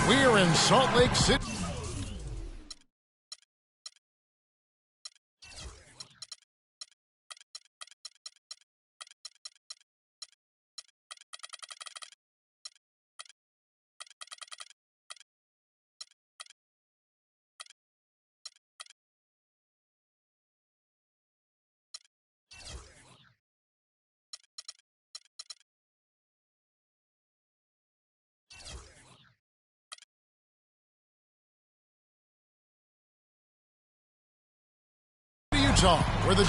We're in Salt Lake City. Utah, where the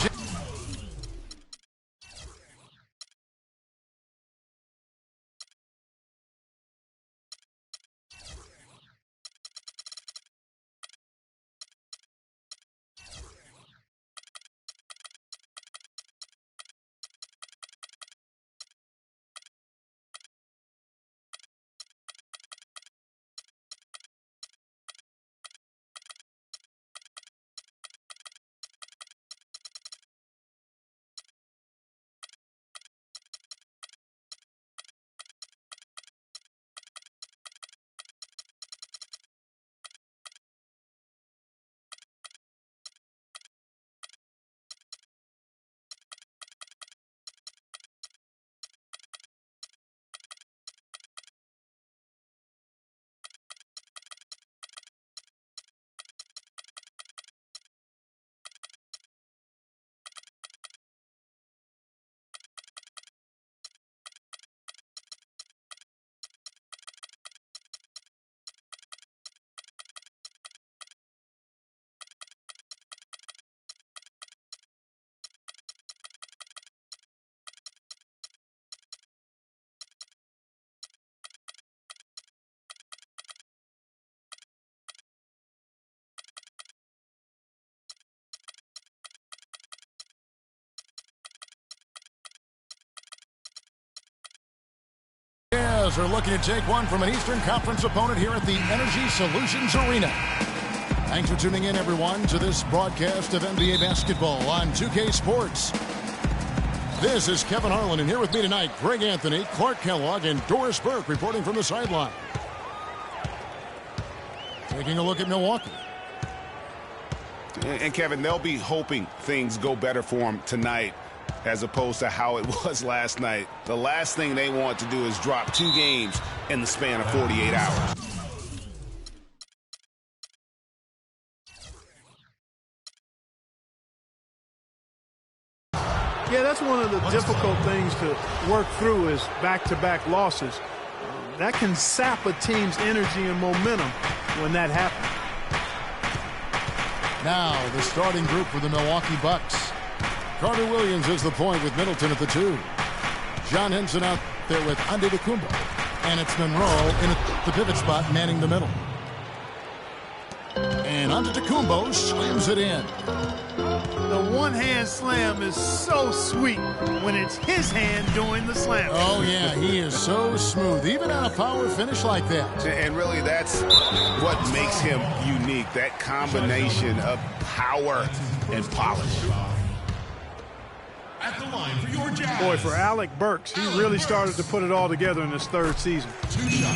Jazz are looking to take one from an Eastern Conference opponent here at the Energy Solutions Arena. Thanks for tuning in, everyone, to this broadcast of NBA basketball on 2K Sports. This is Kevin Harlan, and here with me tonight, Greg Anthony, Clark Kellogg, and Doris Burke reporting from the sideline. Taking a look at Milwaukee. And Kevin, they'll be hoping things go better for them tonight as opposed to how it was last night. The last thing they want to do is drop 2 games in the span of 48 hours. Yeah, that's one of the difficult things to work through is back-to-back losses. That can sap a team's energy and momentum when that happens. Now, the starting group for the Milwaukee Bucks. Carter Williams is the point with Middleton at the 2. John Henson out there with Antetokounmpo. And it's Monroe in the pivot spot, manning the middle. And Antetokounmpo slams it in. The one-hand slam is so sweet when it's his hand doing the slam. Oh, yeah, he is so smooth, even on a power finish like that. And really, that's what makes him unique, that combination of power and polish. At the line for your Jazz. Boy, for Alec Burks, he really started to put it all together in his 3rd season.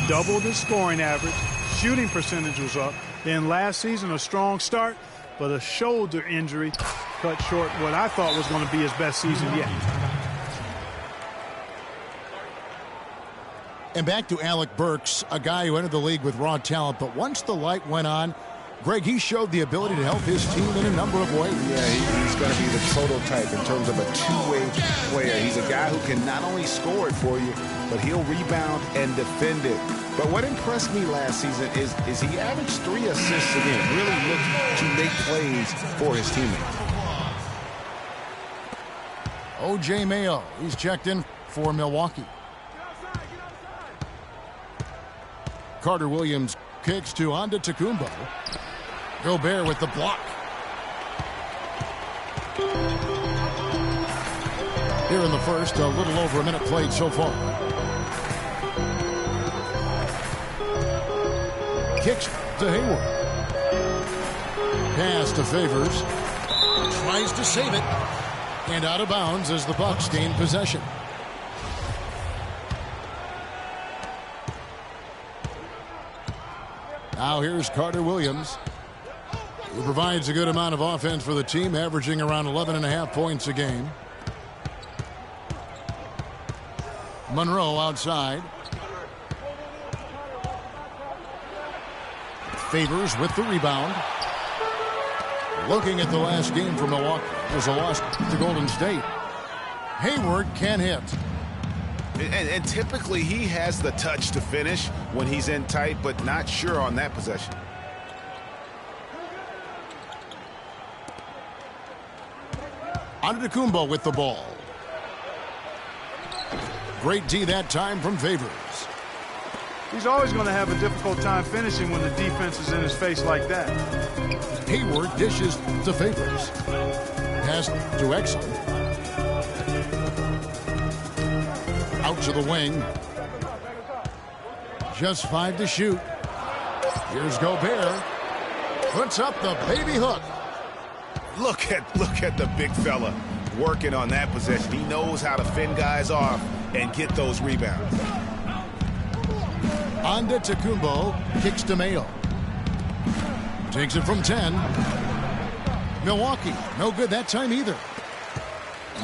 Doubled his scoring average, shooting percentage was up. Then last season, a strong start, but a shoulder injury cut short what I thought was going to be his best season yet. And back to Alec Burks, a guy who entered the league with raw talent, but once the light went on, Greg, he showed the ability to help his team in a number of ways. Yeah, he's going to be the prototype in terms of a two-way player. He's a guy who can not only score it for you, but he'll rebound and defend it. But what impressed me last season is he averaged 3 assists a game, really looked to make plays for his teammates. O.J. Mayo, he's checked in for Milwaukee. Carter Williams kicks to Antetokounmpo. Gobert with the block. Here in the first, a little over a minute played so far. Kicks to Hayward. Pass to Favors. Tries to save it. And out of bounds as the Bucks gain possession. Now here's Carter Williams, who provides a good amount of offense for the team, averaging around 11.5 points a game. Monroe outside. Favors with the rebound. Looking at the last game for Milwaukee, it was a loss to Golden State. Hayward can hit. And typically he has the touch to finish when he's in tight, but not sure on that possession. Antetokounmpo with the ball. Great D that time from Favors. He's always going to have a difficult time finishing when the defense is in his face like that. Hayward dishes to Favors. Pass to Exum. Out to the wing. Just 5 to shoot. Here's Gobert. Puts up the baby hook. Look at the big fella working on that possession. He knows how to fend guys off and get those rebounds. Antetokounmpo kicks to Mayo. Takes it from 10. Milwaukee, no good that time either.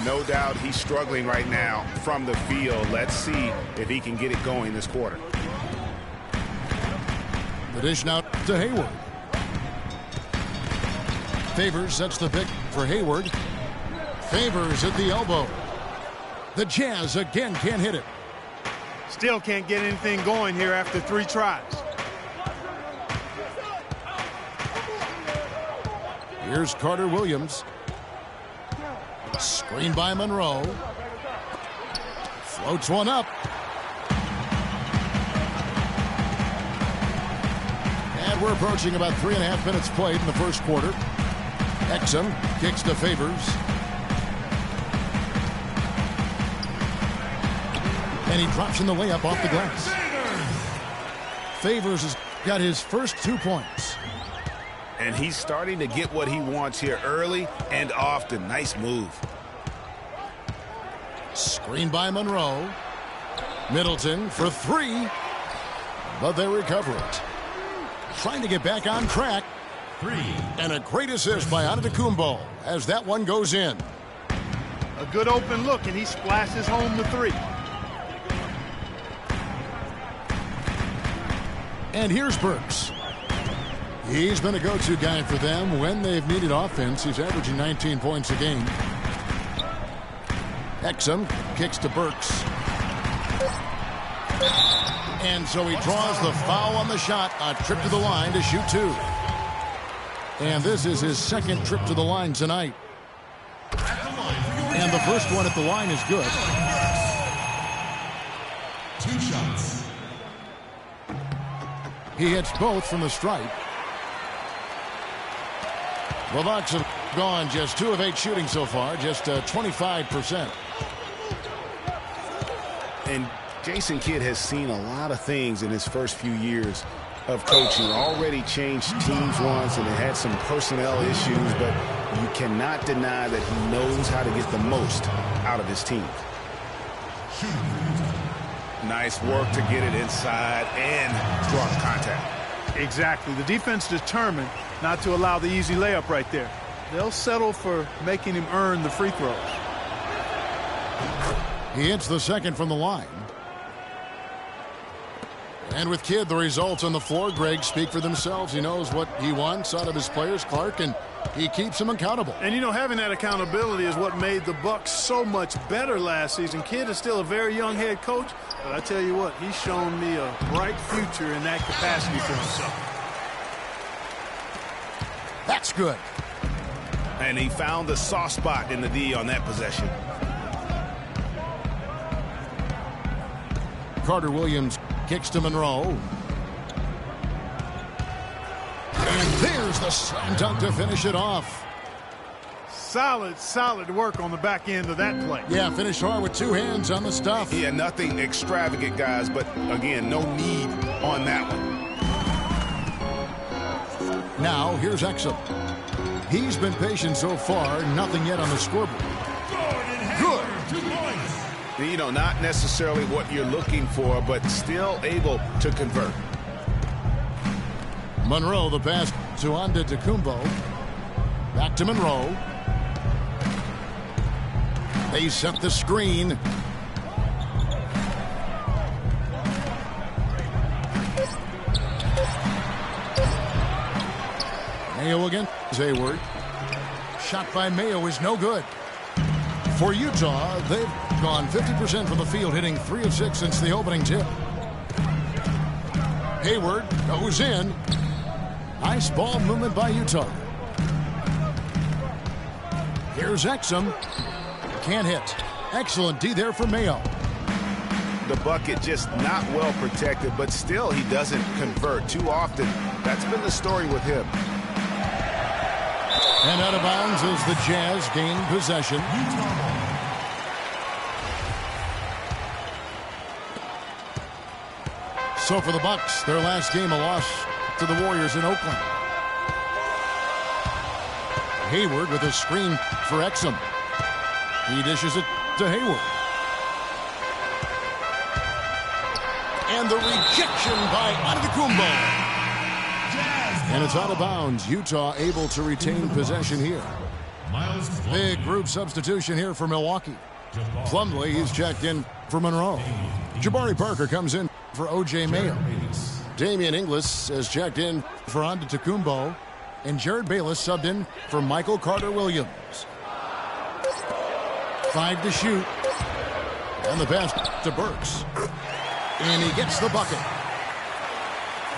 No doubt he's struggling right now from the field. Let's see if he can get it going this quarter. The dish now to Hayward. Favors sets the pick for Hayward. Favors at the elbow. The Jazz again can't hit it. Still can't get anything going here after 3 tries. Here's Carter Williams. Screen by Monroe. Floats one up. And we're approaching about 3.5 minutes played in the first quarter. Exum kicks to Favors. And he drops in the layup off the glass. Favors has got his first 2 points. And he's starting to get what he wants here early and often. Nice move. Screen by Monroe. Middleton for 3. But they recover it. Trying to get back on track. 3. And a great assist by Antetokounmpo as that one goes in. A good open look, and he splashes home the 3. And here's Burks. He's been a go-to guy for them when they've needed offense. He's averaging 19 points a game. Exum kicks to Burks. And so he draws the foul on the shot. A trip to the line to shoot 2. And this is his second trip to the line tonight. And the first one at the line is good. 2 shots. He hits both from the stripe. The Bucks have gone just 2 of 8 shooting so far, just 25%. And Jason Kidd has seen a lot of things in his first few years of coaching. Already changed teams once and it had some personnel issues, but you cannot deny that he knows how to get the most out of his team. Nice work to get it inside and draw the contact. Exactly. The defense determined not to allow the easy layup right there. They'll settle for making him earn the free throws. He hits the second from the line. And with Kidd, the results on the floor, Greg, speak for themselves. He knows what he wants out of his players, Clark, and he keeps them accountable. And, you know, having that accountability is what made the Bucks so much better last season. Kidd is still a very young head coach, but I tell you what, he's shown me a bright future in that capacity for himself. That's good. And he found the soft spot in the D on that possession. Carter Williams kicks to Monroe. And there's the slam dunk to finish it off. Solid work on the back end of that play. Yeah, finished hard with 2 hands on the stuff. Yeah, nothing extravagant, guys, but again, no need on that one. Now, here's Exum. He's been patient so far, nothing yet on the scoreboard. Good. 2 points. You know, not necessarily what you're looking for, but still able to convert. Monroe, the pass to Antetokounmpo. Back to Monroe. They set the screen. Mayo again. Hayward. Shot by Mayo is no good. For Utah, they've gone 50% from the field, hitting 3 of 6 since the opening tip. Hayward goes in. Nice ball movement by Utah. Here's Exum. Can't hit. Excellent D there for Mayo. The bucket just not well protected, but still he doesn't convert too often. That's been the story with him. And out of bounds as the Jazz gain possession. So for the Bucks, their last game a loss to the Warriors in Oakland. Hayward with a screen for Exum. He dishes it to Hayward. And the rejection by Antetokounmpo. And it's out of bounds. Utah able to retain possession here. Big group substitution here for Milwaukee. Plumlee, he's checked in for Monroe. Jabari Parker comes in for O.J. Mayo. Damian Inglis has checked in for Antetokounmpo. And Jared Bayless subbed in for Michael Carter-Williams. 5 to shoot. And the pass to Burks. And he gets the bucket.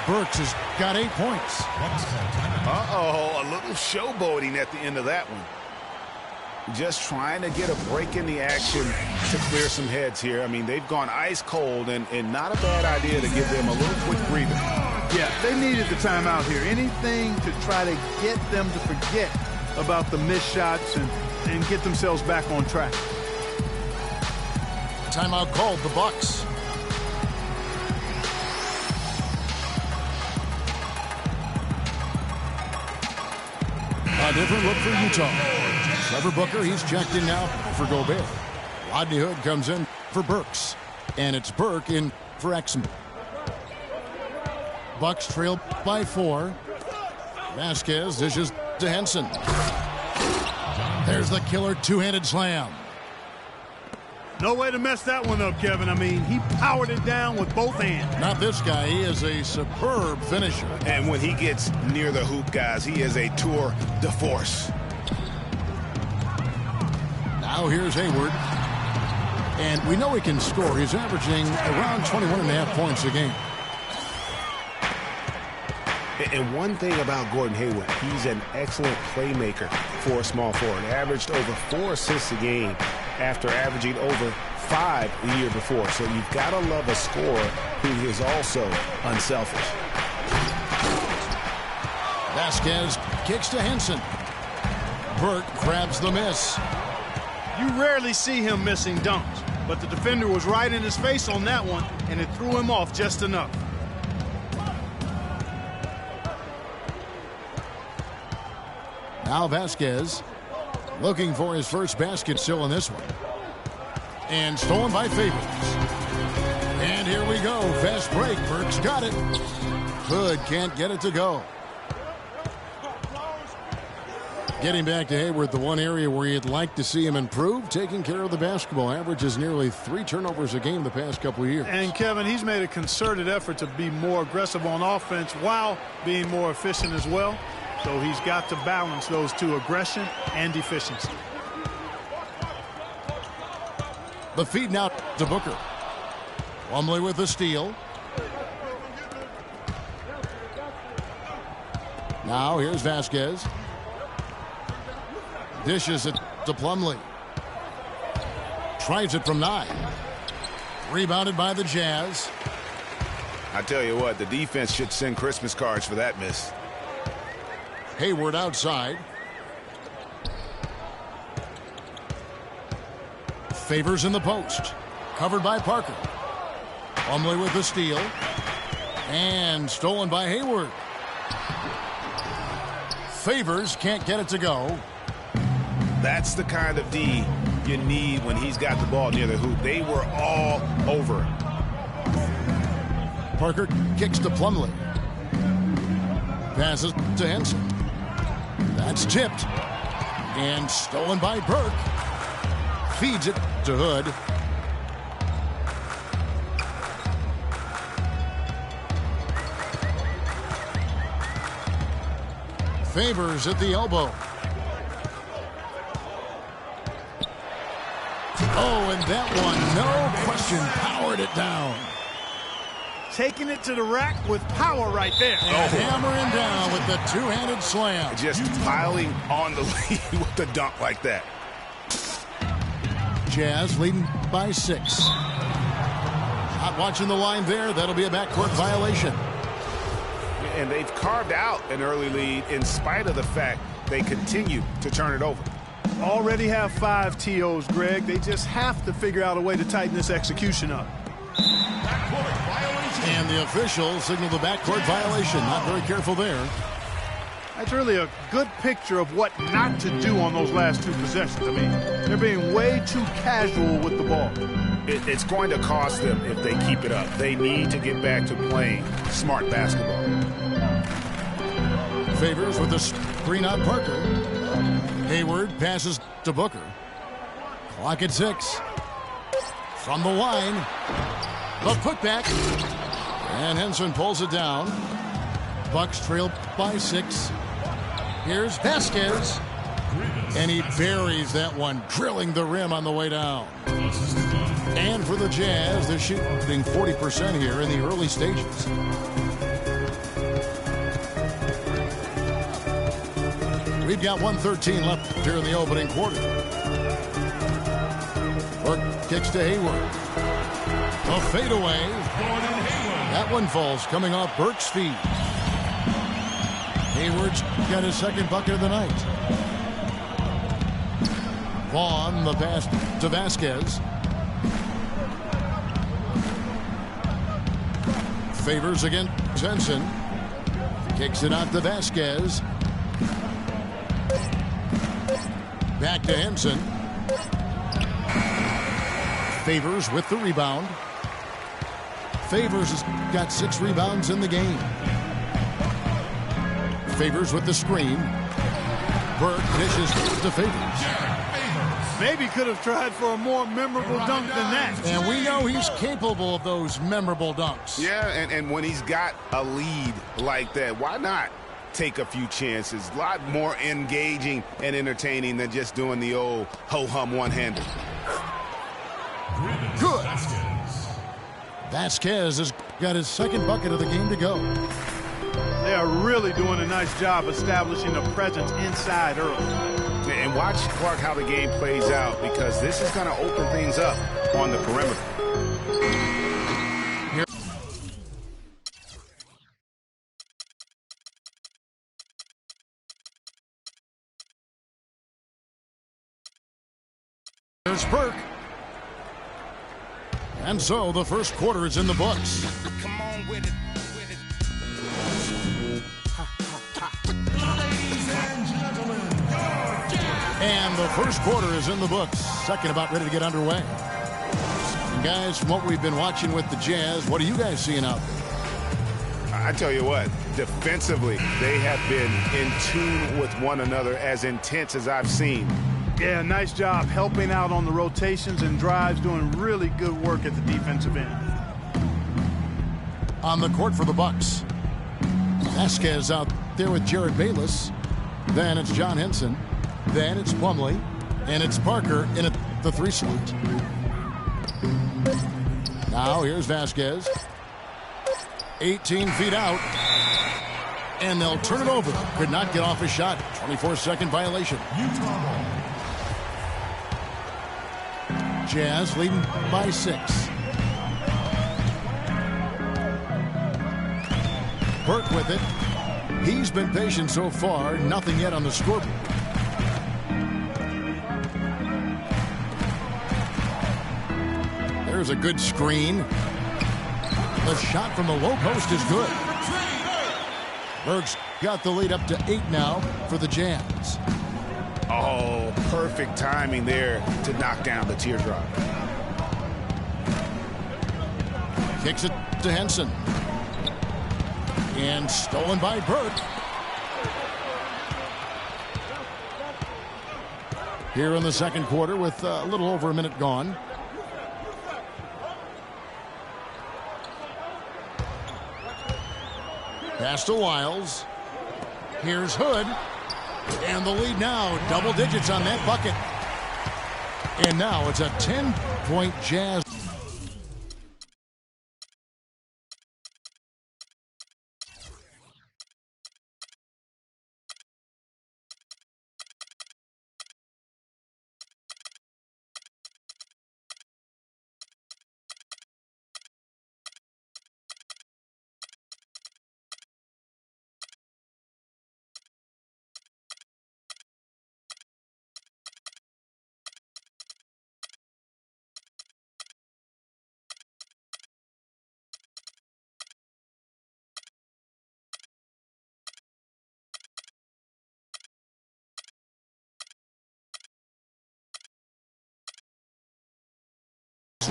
Burks has got 8 points. Uh-oh, a little showboating at the end of that one. Just trying to get a break in the action to clear some heads here. I mean, they've gone ice cold, and not a bad idea to give them a little quick breather. Yeah, they needed the timeout here. Anything to try to get them to forget about the missed shots and get themselves back on track. Timeout called the Bucks. A different look for Utah. Trevor Booker, he's checked in now for Gobert. Rodney Hood comes in for Burks. And it's Burke in for Exum. Bucks trail by 4. Vasquez dishes to Henson. There's the killer two-handed slam. No way to mess that one up, Kevin. I mean, he powered it down with both hands. Not this guy. He is a superb finisher. And when he gets near the hoop, guys, he is a tour de force. Now here's Hayward. And we know he can score. He's averaging around 21.5 points a game. And one thing about Gordon Hayward, he's an excellent playmaker for a small forward. Averaged over 4 assists a game after averaging over 5 the year before. So you've got to love a scorer who is also unselfish. Vasquez kicks to Henson. Burke grabs the miss. You rarely see him missing dunks, but the defender was right in his face on that one, and it threw him off just enough. Now Vasquez looking for his first basket still in this one. And stolen by Favors. And here we go. Fast break. Burks got it. Hood can't get it to go. Getting back to Hayward, the one area where you'd like to see him improve, taking care of the basketball. Averages nearly 3 turnovers a game the past couple of years. And, Kevin, he's made a concerted effort to be more aggressive on offense while being more efficient as well. So he's got to balance those two, aggression and efficiency. The feed now to Booker. Plumlee with the steal. Now here's Vasquez. Dishes it to Plumlee. Tries it from 9. Rebounded by the Jazz. I tell you what, the defense should send Christmas cards for that miss. Hayward outside. Favors in the post. Covered by Parker. Plumlee with the steal. And stolen by Hayward. Favors can't get it to go. That's the kind of D you need when he's got the ball near the hoop. They were all over him. Parker kicks to Plumlee. Passes to Henson. That's tipped. And stolen by Burke. Feeds it to Hood. Favors at the elbow. Oh, and that one, no question, powered it down. Taking it to the rack with power right there. And hammering down with the two-handed slam. Just piling on the lead with the dunk like that. Jazz leading by 6. Not watching the line there. That'll be a backcourt violation. And they've carved out an early lead in spite of the fact they continue to turn it over. Already have 5 TOs, Greg. They just have to figure out a way to tighten this execution up. And the officials signal the backcourt violation. Not very careful there. That's really a good picture of what not to do on those last 2 possessions. I mean, they're being way too casual with the ball. It's going to cost them if they keep it up. They need to get back to playing smart basketball. Favors with the screen on Parker. Hayward passes to Booker. Clock at 6. From the line. The putback. And Henson pulls it down. Bucks trail by 6. Here's Vasquez. And he buries that one, drilling the rim on the way down. And for the Jazz, they're shooting 40% here in the early stages. We've got 1:13 left here in the opening quarter. Burke kicks to Hayward. A fadeaway. That one falls coming off Burke's feet. Hayward's got his second bucket of the night. Vaughn, the pass to Vasquez. Favors against Henson. Kicks it out to Vasquez. Back to Henson. Favors with the rebound. Favors has got 6 rebounds in the game. Favors with the screen. Burke dishes to Favors. Maybe could have tried for a more memorable dunk than that. And we know he's capable of those memorable dunks. Yeah, and when he's got a lead like that, why not take a few chances? A lot more engaging and entertaining than just doing the old ho-hum one-hander. Good. Vasquez has got his second bucket of the game to go. They are really doing a nice job establishing a presence inside early. And watch, Clark, how the game plays out, because this is going to open things up on the perimeter. Here's Burke. And so the first quarter is in the books. Come on with it. And the first quarter is in the books. Second about ready to get underway. And guys, from what we've been watching with the Jazz, what are you guys seeing out there? I tell you what, defensively, they have been in tune with one another, as intense as I've seen. Yeah, nice job helping out on the rotations and drives, doing really good work at the defensive end. On the court for the Bucks. Vasquez out there with Jared Bayless. Then it's John Henson. Then it's Plumlee. And it's Parker in the 3 slot. Now here's Vasquez. 18 feet out. And they'll turn it over. Could not get off a shot. 24-second violation. Jazz leading by 6. Burke with it. He's been patient so far. Nothing yet on the scoreboard. There's a good screen. The shot from the low post is good. Burke's got the lead up to 8 now for the Jazz. Oh, perfect timing there to knock down the teardrop. Kicks it to Henson. And stolen by Burke. here in the second quarter with a little over a minute gone. Pass to Wiles. Here's Hood. And the lead now, double digits on that bucket. And now it's a 10-point Jazz.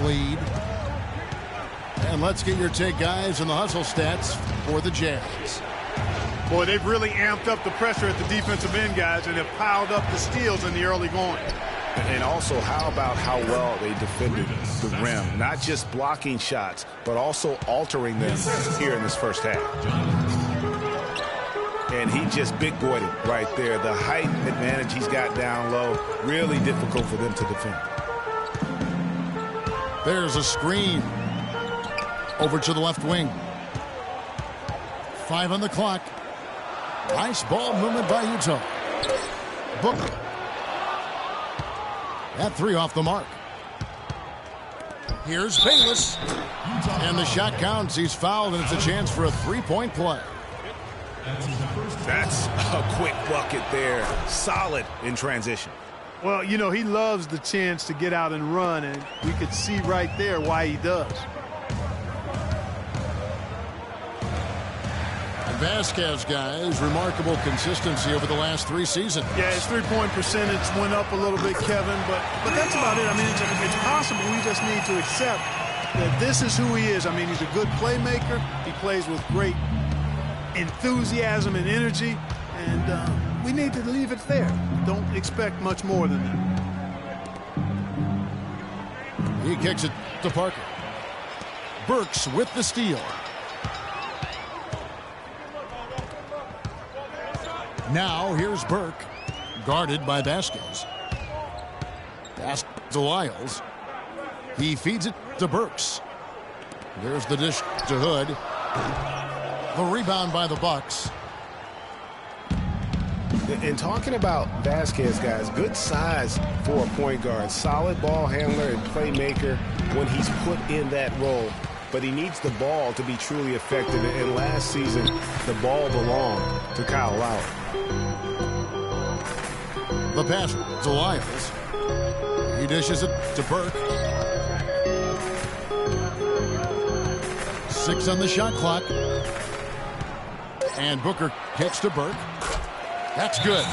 Lead. And let's get your take, guys, on the hustle stats for the Jazz. Boy, they've really amped up the pressure at the defensive end, guys, and have piled up the steals in the early going. And also, how about how well they defended the rim? Not just blocking shots, but also altering them here in this first half. And he just big boyed it right there. The height advantage he's got down low, really difficult for them to defend. There's a screen over to the left wing. 5 on the clock. Nice ball movement by Utah. Booker. That 3 off the mark. Here's Bayless. And the shot counts. He's fouled, and it's a chance for a 3-point play. That's a quick bucket there. Solid in transition. Well, you know, he loves the chance to get out and run, and we could see right there why he does. Vasquez, guys, remarkable consistency over the last 3 seasons. Yeah, his three-point percentage went up a little bit, Kevin, but that's about it. I mean, it's possible. We just need to accept that this is who he is. I mean, he's a good playmaker. He plays with great enthusiasm and energy, and we need to leave it there. Don't expect much more than that. He kicks it to Parker. Burks with the steal. Now here's Burke, guarded by Vasquez. Pass to Wiles. He feeds it to Burks. There's the dish to Hood. The rebound by the Bucks. And talking about Vasquez, guys, good size for a point guard. Solid ball handler and playmaker when he's put in that role. But he needs the ball to be truly effective. And last season, the ball belonged to Kyle Lowry. The pass to Wiles. He dishes it to Burke. 6 on the shot clock. And Booker kicks to Burke. That's good.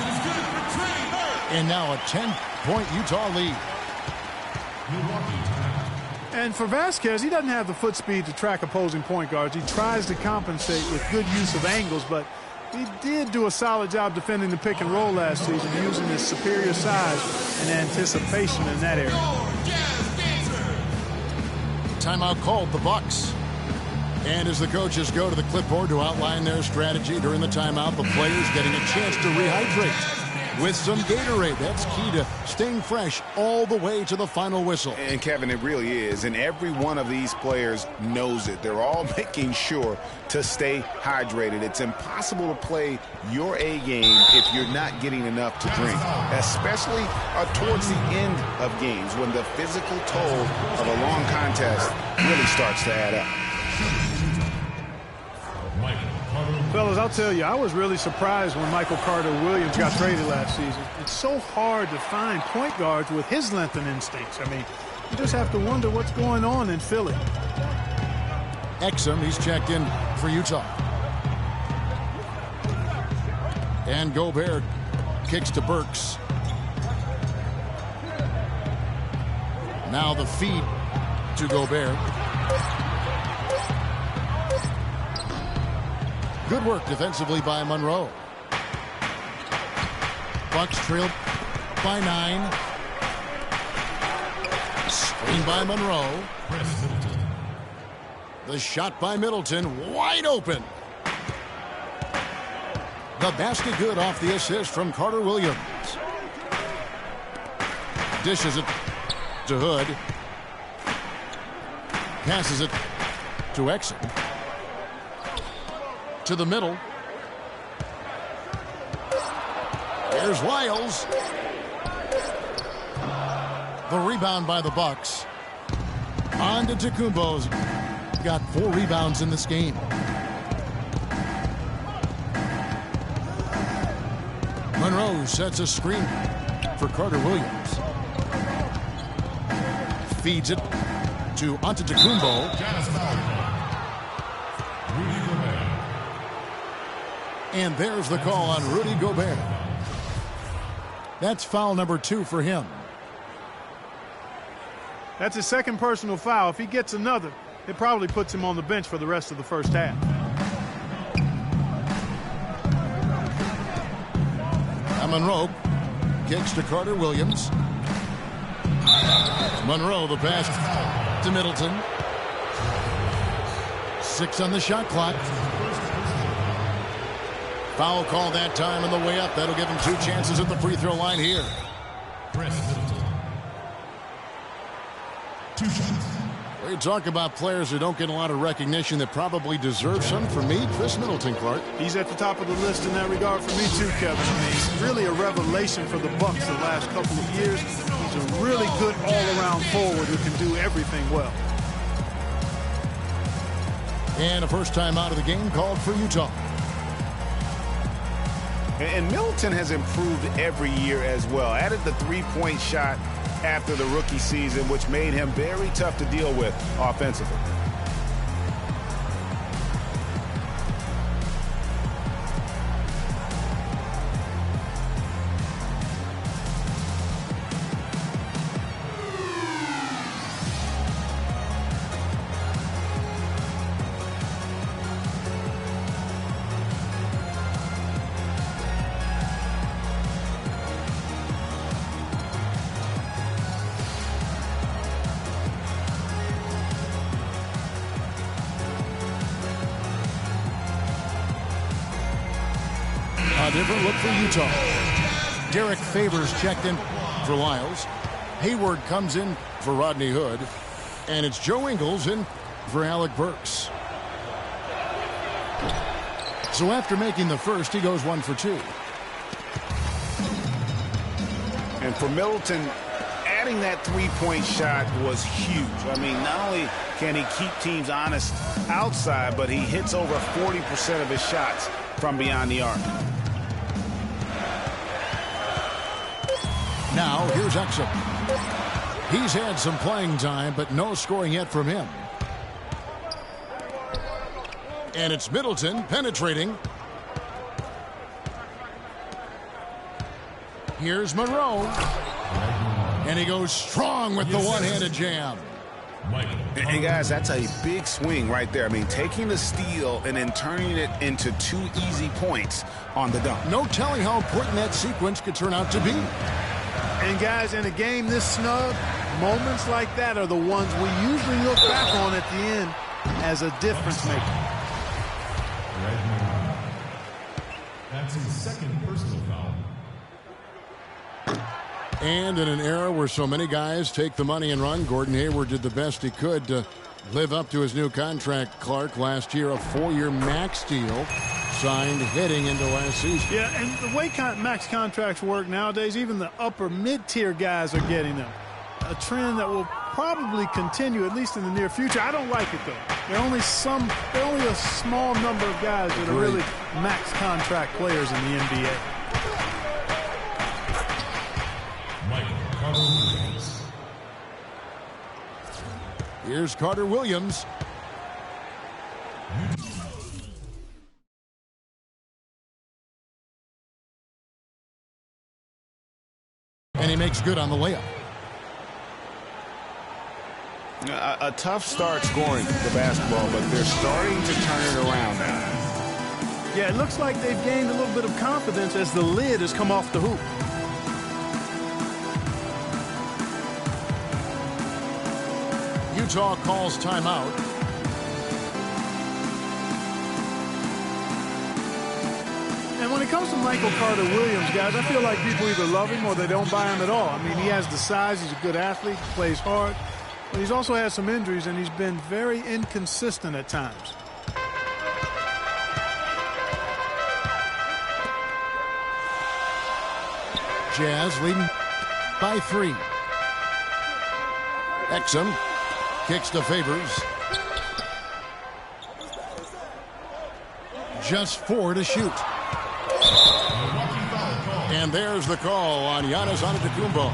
And now a 10-point Utah lead. And for Vasquez, he doesn't have the foot speed to track opposing point guards. He tries to compensate with good use of angles, but he did do a solid job defending the pick and roll last season, using his superior size and anticipation in that area. Timeout called, the Bucks. And as the coaches go to the clipboard to outline their strategy during the timeout, the players getting a chance to rehydrate with some Gatorade. That's key to staying fresh all the way to the final whistle. And, Kevin, it really is. And every one of these players knows it. They're all making sure to stay hydrated. It's impossible to play your A game if you're not getting enough to drink, especially towards the end of games when the physical toll of a long contest really starts to add up. Fellas, I'll tell you, I was really surprised when Michael Carter-Williams got traded last season. It's so hard to find point guards with his length and instincts. I mean, you just have to wonder what's going on in Philly. Exum, he's checked in for Utah. And Gobert kicks to Burks. Now the feed to Gobert. Good work defensively by Monroe. Bucks trail by 9. Screen by Monroe. The shot by Middleton, wide open. The basket good off the assist from Carter Williams. Dishes it to Hood. Passes it to Exum. To the middle. Here's Lyles. The rebound by the Bucks. On to Tacumbo's. Got 4 rebounds in this game. Monroe sets a screen for Carter Williams. Feeds it to Antetokounmpo. And there's the call on Rudy Gobert. That's foul number 2 for him. That's his second personal foul. If he gets another, it probably puts him on the bench for the rest of the first half. Monroe kicks to Carter Williams. Monroe, the pass to Middleton. 6 on the shot clock. Foul call that time on the way up. That'll give him 2 chances at the free throw line here. We talk about players who don't get a lot of recognition that probably deserve some. For me, Chris Middleton, Clark. He's at the top of the list in that regard for me too, Kevin. I mean, really a revelation for the Bucks the last couple of years. He's a really good all-around forward who can do everything well. And a first time out of the game called for Utah. And Middleton has improved every year as well. Added the three-point shot after the rookie season, which made him very tough to deal with offensively. A different look for Utah. Derek Favors checked in for Lyles. Hayward comes in for Rodney Hood. And it's Joe Ingles in for Alec Burks. So after making the first, he goes 1 for 2. And for Middleton, adding that three-point shot was huge. I mean, not only can he keep teams honest outside, but he hits over 40% of his shots from beyond the arc. Now, here's Exum. He's had some playing time, but no scoring yet from him. And it's Middleton penetrating. Here's Monroe. And he goes strong with the one-handed jam. And guys, that's a big swing right there. I mean, taking the steal and then turning it into 2 easy points on the dunk. No telling how important that sequence could turn out to be. And guys, in a game this snug, moments like that are the ones we usually look back on at the end as a difference maker. That's his second personal foul. And in an era where so many guys take the money and run, Gordon Hayward did the best he could to live up to his new contract. Clark, last year, a 4-year max deal signed heading into last season. Yeah, and the way max contracts work nowadays, even the upper mid-tier guys are getting them. A trend that will probably continue, at least in the near future. I don't like it, though. There are only a small number of guys that are really max contract players in the NBA. Here's Carter Williams. And he makes good on the layup. A tough start scoring the basketball, but they're starting to turn it around now. Yeah, it looks like they've gained a little bit of confidence as the lid has come off the hoop. Utah calls timeout. And when it comes to Michael Carter-Williams, guys, I feel like people either love him or they don't buy him at all. I mean, he has the size. He's a good athlete. He plays hard. But he's also had some injuries, and he's been very inconsistent at times. Jazz leading by 3. Exum kicks to Favors. Just 4 to shoot. And there's the call on Giannis Antetokounmpo.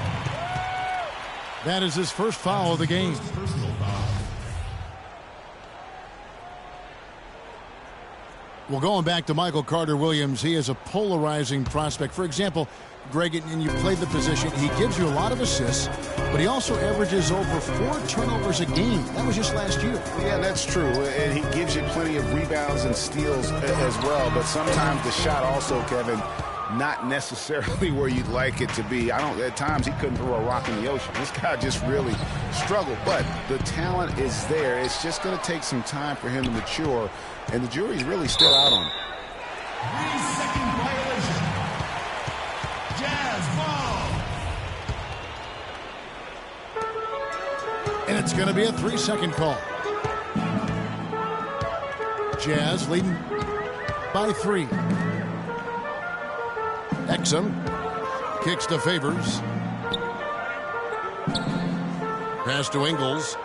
That is his first foul of the game. Well, going back to Michael Carter-Williams, he is a polarizing prospect. For example, Greg, and you played the position, he gives you a lot of assists, but he also averages over 4 turnovers a game. That was just last year. Yeah, that's true. And he gives you plenty of rebounds and steals as well. But sometimes the shot also, Kevin, not necessarily where you'd like it to be. At times he couldn't throw a rock in the ocean. This guy just really struggled. But the talent is there. It's just going to take some time for him to mature. And the jury's really still out on him. 3-second violation. Jazz ball. And it's going to be a 3-second call. Jazz leading by 3. Exum kicks to Favors. Pass to Ingles.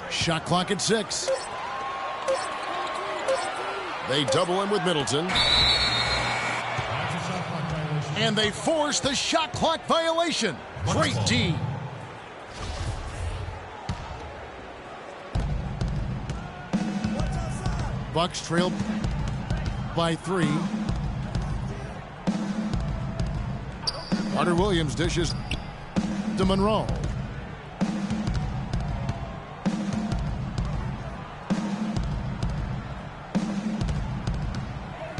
Shot clock at 6. They double him with Middleton. And they force the shot clock violation. Great D. Bucks trail by 3. Carter-Williams dishes to Monroe.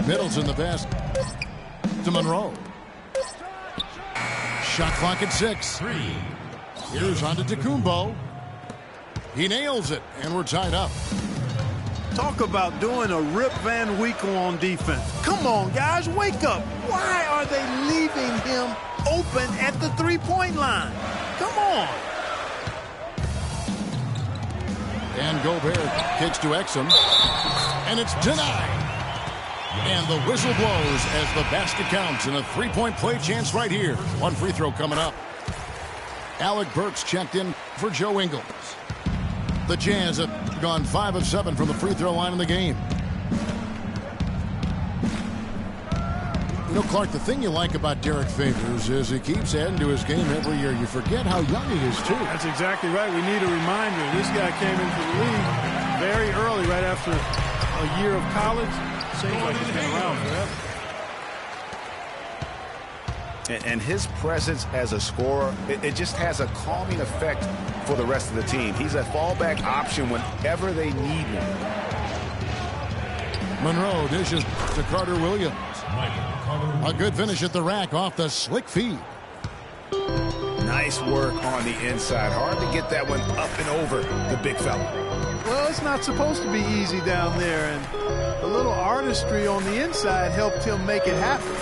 Middleton the pass to Monroe. Shot clock at 6. Here's Antetokounmpo. He nails it, and we're tied up. Talk about doing a Rip Van Winkle on defense. Come on, guys, wake up. Why are they leaving him open at the three-point line? Come on. And Gobert kicks to Exum. And it's denied. And the whistle blows as the basket counts, and a 3-point play chance right here. One free throw coming up. Alec Burks checked in for Joe Ingles. The Jazz have gone 5 of 7 from the free throw line in the game. You know, Clark, the thing you like about Derek Favors is he keeps adding to his game every year. You forget how young he is, too. That's exactly right. We need a reminder. This guy came into the league very early, right after a year of college. Seems like he's been around forever. And his presence as a scorer, it just has a calming effect for the rest of the team. He's a fallback option whenever they need one. Monroe dishes to Carter-Williams. A good finish at the rack off the slick feed. Nice work on the inside. Hard to get that one up and over the big fella. Well, it's not supposed to be easy down there, and a little artistry on the inside helped him make it happen.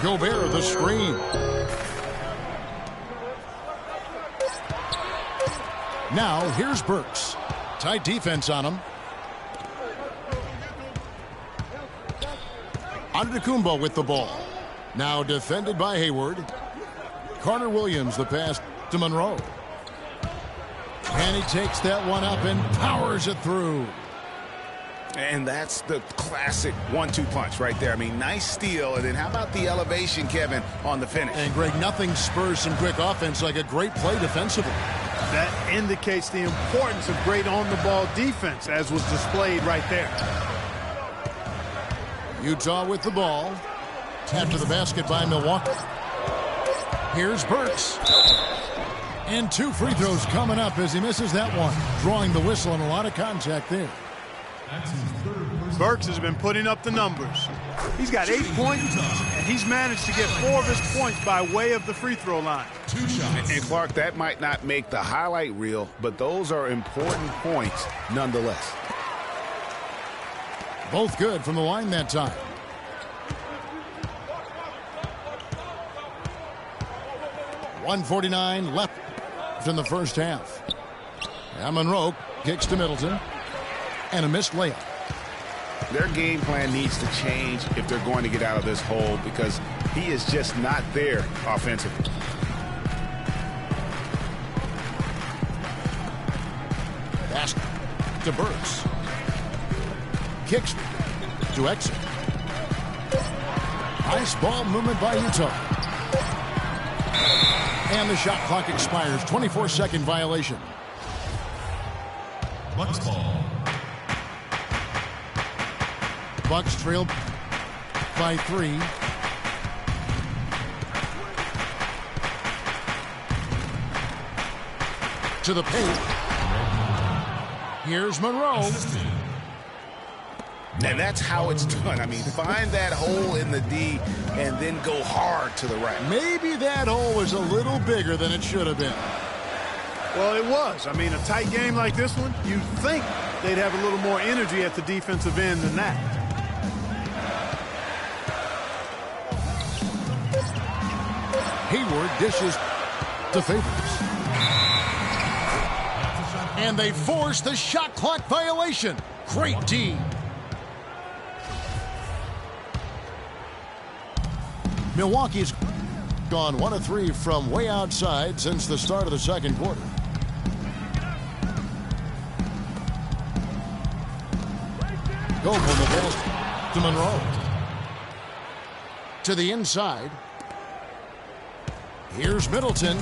Gobert, the screen. Now, here's Burks. Tight defense on him. Antetokounmpo with the ball. Now defended by Hayward. Carter-Williams, the pass to Monroe. And he takes that one up and powers it through. And that's the classic 1-2 punch right there. I mean, nice steal. And then how about the elevation, Kevin, on the finish? And, Greg, nothing spurs some quick offense like a great play defensively. That indicates the importance of great on-the-ball defense, as was displayed right there. Utah with the ball. After the basket by Milwaukee. Here's Burks. And 2 free throws coming up as he misses that one. Drawing the whistle and a lot of contact there. Burks has been putting up the numbers. He's got 8 points, and He's managed to get 4 of his points by way of the free throw line. 2 shots. And Clark, that might not make the highlight reel, but those are important points nonetheless. Both good from the line that time. .149 left in the first half. Now Monroe kicks to Middleton. And a missed layup. Their game plan needs to change if they're going to get out of this hole because he is just not there offensively. Pass to Burks. Kicks to exit. Nice ball movement by Utah. And the shot clock expires. 24-second violation. Bucks ball. Bucks trail by 3. To the paint. Here's Monroe. And that's how it's done. I mean, find that hole in the D and then go hard to the right. Maybe that hole was a little bigger than it should have been. Well, it was. I mean, a tight game like this one, you'd think they'd have a little more energy at the defensive end than that. Hayward dishes to Favors. And they force the shot clock violation. Great D. Milwaukee's gone 1 of 3 from way outside since the start of the second quarter. Go from the basket to Monroe. To the inside. Here's Middleton.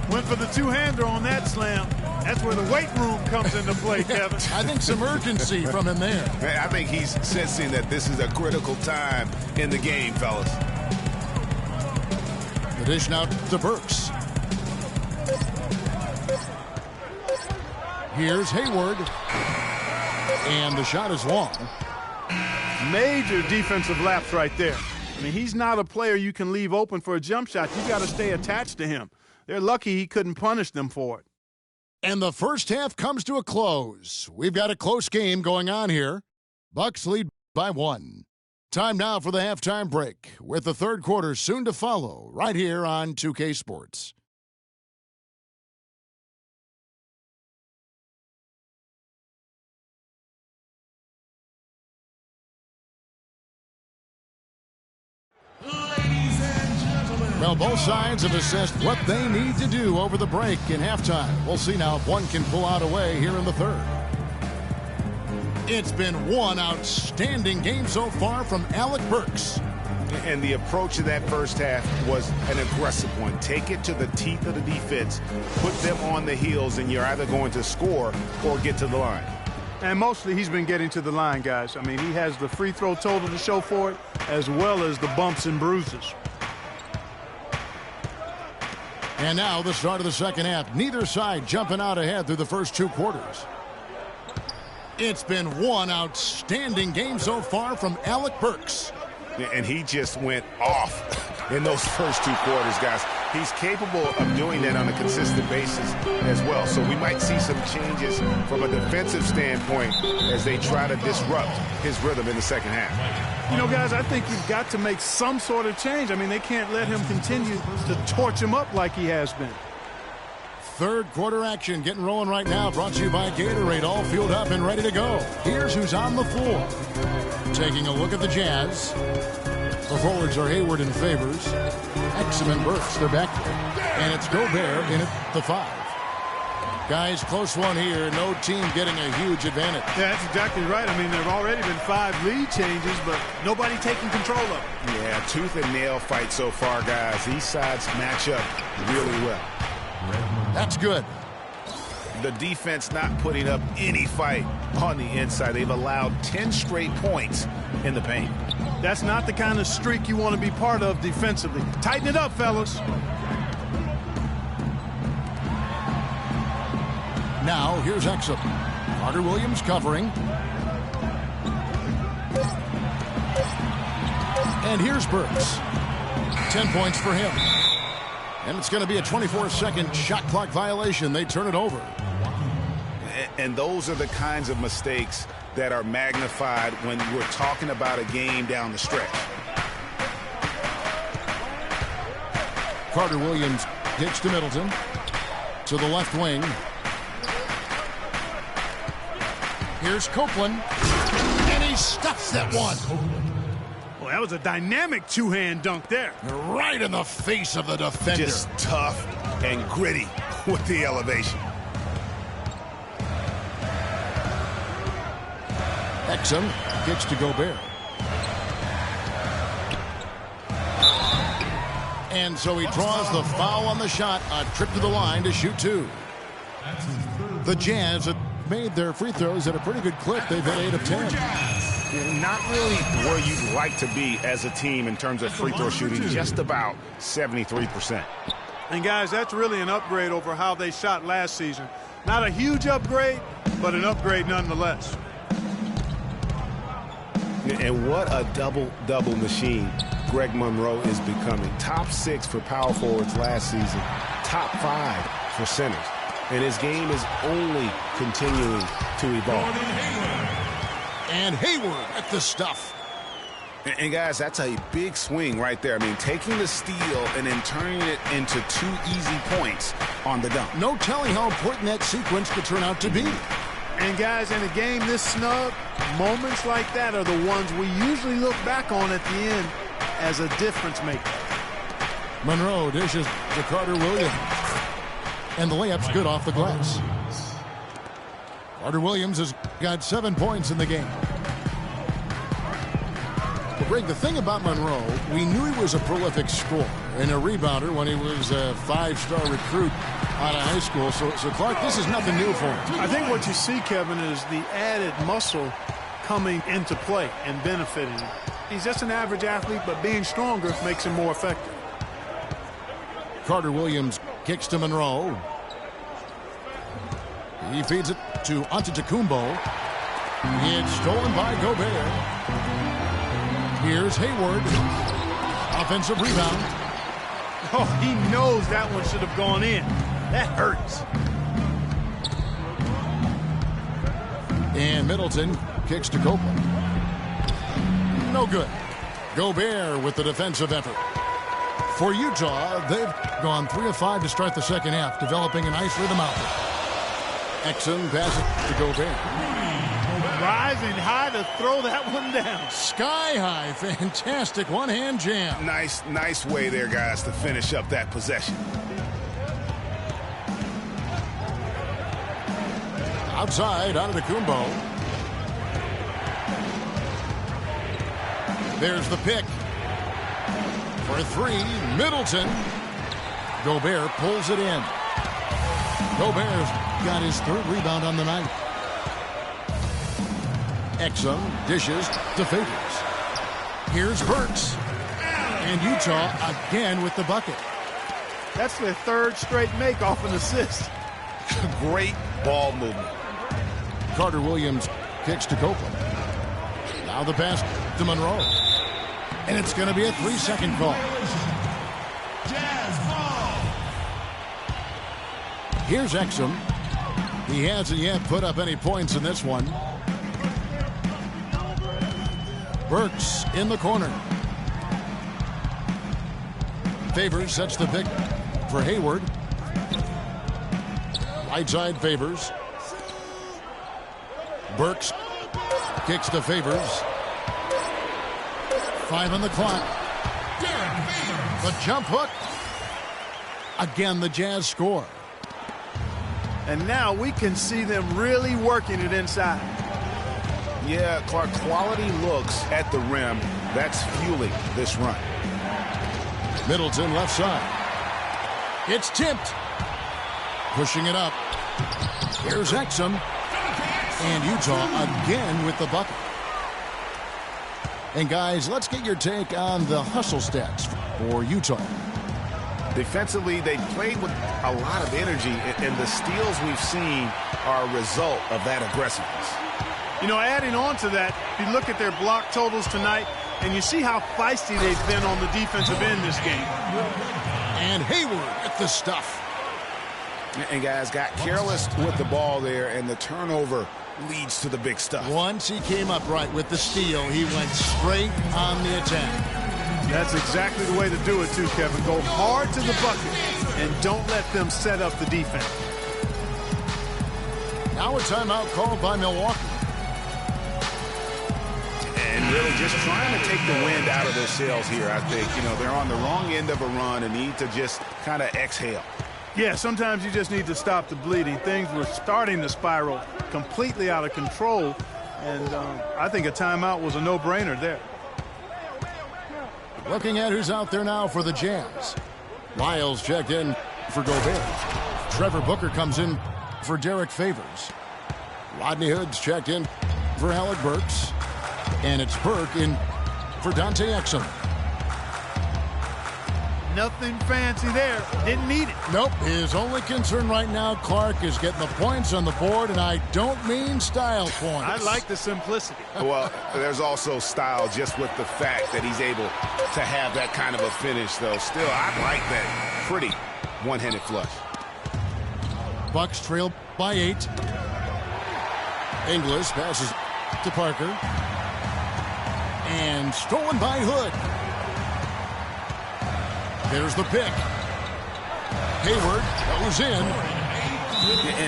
Went for the two-hander on that slam. That's where the weight room comes into play, Kevin. I think some urgency from him there. I think he's sensing that this is a critical time in the game, fellas. The dish now to Burks. Here's Hayward. And the shot is long. Major defensive lapse right there. I mean, he's not a player you can leave open for a jump shot. You got to stay attached to him. They're lucky he couldn't punish them for it. And the first half comes to a close. We've got a close game going on here. Bucks lead by 1. Time now for the halftime break, with the third quarter soon to follow, right here on 2K Sports. Well, both sides have assessed what they need to do over the break in halftime. We'll see now if one can pull out a way here in the third. It's been one outstanding game so far from Alec Burks. And the approach of that first half was an aggressive one. Take it to the teeth of the defense, put them on the heels, and you're either going to score or get to the line. And mostly he's been getting to the line, guys. I mean, he has the free throw total to show for it, as well as the bumps and bruises. And now the start of the second half. Neither side jumping out ahead through the first 2 quarters. It's been one outstanding game so far from Alec Burks. And he just went off in those first 2 quarters, guys. He's capable of doing that on a consistent basis as well. So we might see some changes from a defensive standpoint as they try to disrupt his rhythm in the second half. You know, guys, I think you've got to make some sort of change. I mean, they can't let him continue to torch him up like he has been. Third quarter action getting rolling right now. Brought to you by Gatorade. All fueled up and ready to go. Here's who's on the floor. Taking a look at the Jazz. The forwards are Hayward and Favors. Exum and Burks, they're back there. And it's Gobert in at the 5. Guys, close one here. No team getting a huge advantage. Yeah, that's exactly right. I mean, there have already been 5 lead changes, but nobody taking control of it. Yeah, tooth and nail fight so far, guys. These sides match up really well. That's good. The defense not putting up any fight on the inside. They've allowed 10 straight points in the paint. That's not the kind of streak you want to be part of defensively. Tighten it up, fellas. Now, here's Exum. Carter Williams covering. And here's Burks. 10 points for him. And it's going to be a 24-second shot clock violation. They turn it over. And those are the kinds of mistakes that are magnified when we're talking about a game down the stretch. Carter Williams kicks to Middleton. To the left wing. Here's Copeland. And he stuffs that one. Well, that was a dynamic two-hand dunk there. Right in the face of the defender. Just tough and gritty with the elevation. Exum kicks to Gobert. And so he draws the foul on the shot. A trip to the line to shoot two. The Jazz have made their free throws at a pretty good clip. They've hit 8 of 10. Not really where you'd like to be as a team in terms of free throw shooting. Just about 73%. And, guys, that's really an upgrade over how they shot last season. Not a huge upgrade, but an upgrade nonetheless. And what a double-double machine Greg Monroe is becoming. Top 6 for power forwards last season. Top 5 for centers. And his game is only continuing to evolve. And Hayward at the stuff. And guys, that's a big swing right there. I mean, taking the steal and then turning it into 2 easy points on the dunk. No telling how important that sequence could turn out to be. And, guys, in a game this snug, moments like that are the ones we usually look back on at the end as a difference maker. Monroe dishes to Carter Williams. And the layup's good off the glass. Carter Williams has got 7 points in the game. Well, Greg, the thing about Monroe, we knew he was a prolific scorer and a rebounder when he was a 5-star recruit out of high school. So, Clark, this is nothing new for him. I think what you see, Kevin, is the added muscle coming into play and benefiting him. He's just an average athlete, but being stronger makes him more effective. Carter Williams kicks to Monroe. He feeds it to Antetokounmpo. It's stolen by Gobert. Here's Hayward. Offensive rebound. Oh, he knows that one should have gone in. That hurts. And Middleton kicks to Copeland. No good. Gobert with the defensive effort. For Utah, they've gone 3 of 5 to start the second half, developing a nice rhythm out there. Exum passes to Gobert. Rising high to throw that one down. Sky high. Fantastic one-hand jam. Nice way there, guys, to finish up that possession. Outside, Antetokounmpo. There's the pick. For 3, Middleton. Gobert pulls it in. Gobert's got his 3rd rebound on the night. Exum dishes to Favors. Here's Burks. And Utah again with the bucket. That's their 3rd straight make off an assist. Great ball movement. Carter Williams kicks to Copeland. Now the pass to Monroe. And it's going to be a 3-second call. Jazz ball. Here's Exum. He hasn't yet put up any points in this one. Burks in the corner. Favors sets the pick for Hayward. Right side Favors. Burks kicks to Favors. 5 on the clock. The jump hook. Again, the Jazz score. And now we can see them really working it inside. Yeah, Clark, quality looks at the rim. That's fueling this run. Middleton left side. It's tipped. Pushing it up. Here's Exum. And Utah again with the bucket. And guys, let's get your take on the hustle stats for Utah. Defensively, they played with a lot of energy, and the steals we've seen are a result of that aggressiveness. You know, adding on to that, if you look at their block totals tonight, And you see how feisty they've been on the defensive end this game. And Hayward with the stuff. And guys got careless with the ball there, and the turnover leads to the big stuff. Once he came up right with the steal, he went straight on the attack. That's exactly the way to do it too, Kevin. Go hard to the bucket and don't let them set up the defense. Now a timeout called by Milwaukee. And really just trying to take the wind out of their sails here, I think. You know, they're on the wrong end of a run and need to just kind of exhale. Yeah, sometimes you just need to stop the bleeding. Things were starting to spiral completely out of control, and I think a timeout was a no-brainer there. Looking at who's out there now for the Jazz. Lyles checked in for Gobert. Trevor Booker comes in for Derek Favors. Rodney Hood's checked in for Alec Burks. And it's Burke in for Dante Exum. Nothing fancy there. Didn't need it. Nope. His only concern right now, Clark, is getting the points on the board, and I don't mean style points. I like the simplicity. Well, there's also style just with the fact that he's able to have that kind of a finish, though. Still, I like that pretty one-handed flush. Bucks trail by 8. Inglis passes to Parker. And stolen by Hood. There's the pick. Hayward goes in.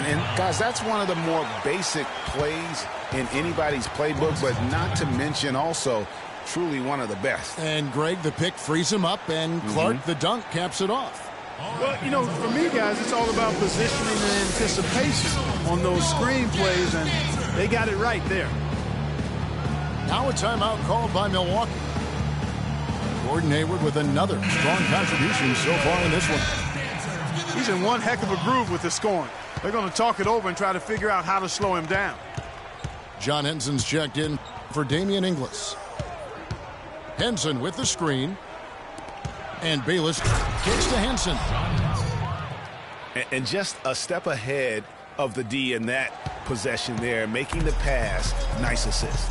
And guys, that's one of the more basic plays in anybody's playbook, but not to mention also truly one of the best. And Greg, the pick frees him up, and Clark, the dunk, caps it off. Well, you know, for me, guys, it's all about positioning and anticipation on those screen plays, and they got it right there. Now a timeout called by Milwaukee. Gordon Hayward with another strong contribution so far in this one. He's in one heck of a groove with the scoring. They're going to talk it over and try to figure out how to slow him down. John Henson's checked in for Damian Inglis. Henson with the screen. And Bayless kicks to Henson. And just a step ahead of the D in that possession there, making the pass. Nice assist.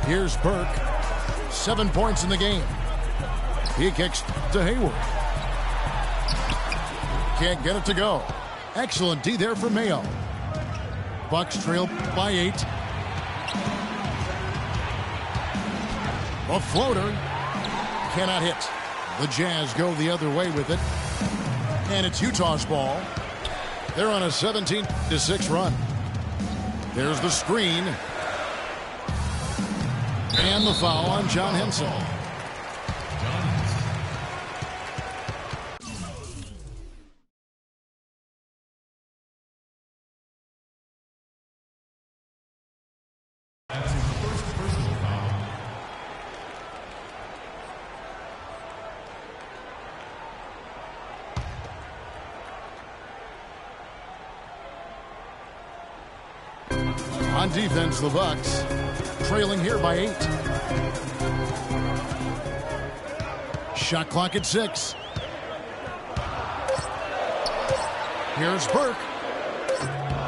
Here's Burke. 7 points in the game. He kicks to Hayward. Can't get it to go. Excellent D there for Mayo. Bucks trail by 8. A floater. Cannot hit. The Jazz go the other way with it. And it's Utah's ball. They're on a 17-6 run. There's the screen. And the foul on John Henson. On defense, the Bucks trailing here by 8. Shot clock at 6. Here's Burke.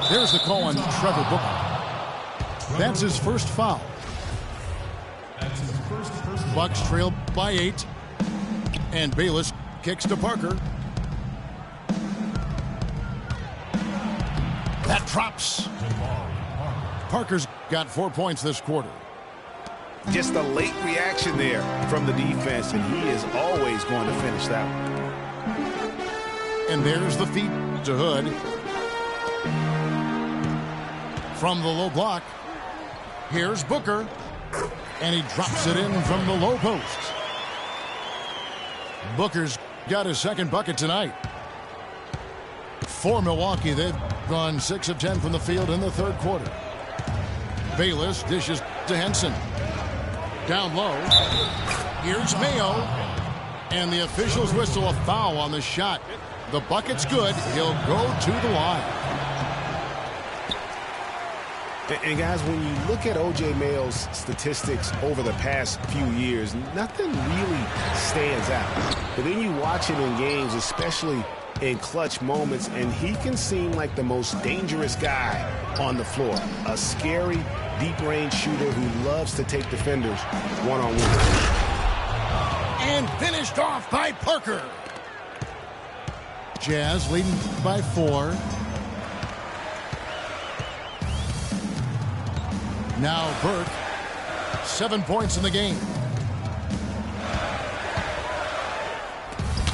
There's the call on Trevor Booker. That's his first foul. Bucks trail by 8. And Bayless kicks to Parker. That drops. Parker's got 4 points this quarter. Just a late reaction there from the defense, and he is always going to finish that one. And there's the feed to Hood. From the low block, here's Booker. And he drops it in from the low post. Booker's got his second bucket tonight. For Milwaukee, they've gone 6 of 10 from the field in the third quarter. Bayless dishes to Henson. Down low. Here's Mayo. And the officials whistle a foul on the shot. The bucket's good. He'll go to the line. And guys, when you look at O.J. Mayo's statistics over the past few years, nothing really stands out. But then you watch it in games, especially in clutch moments, and he can seem like the most dangerous guy on the floor. A scary, deep-range shooter who loves to take defenders one-on-one. And finished off by Parker. Jazz leading by 4. Now Burke, 7 points in the game.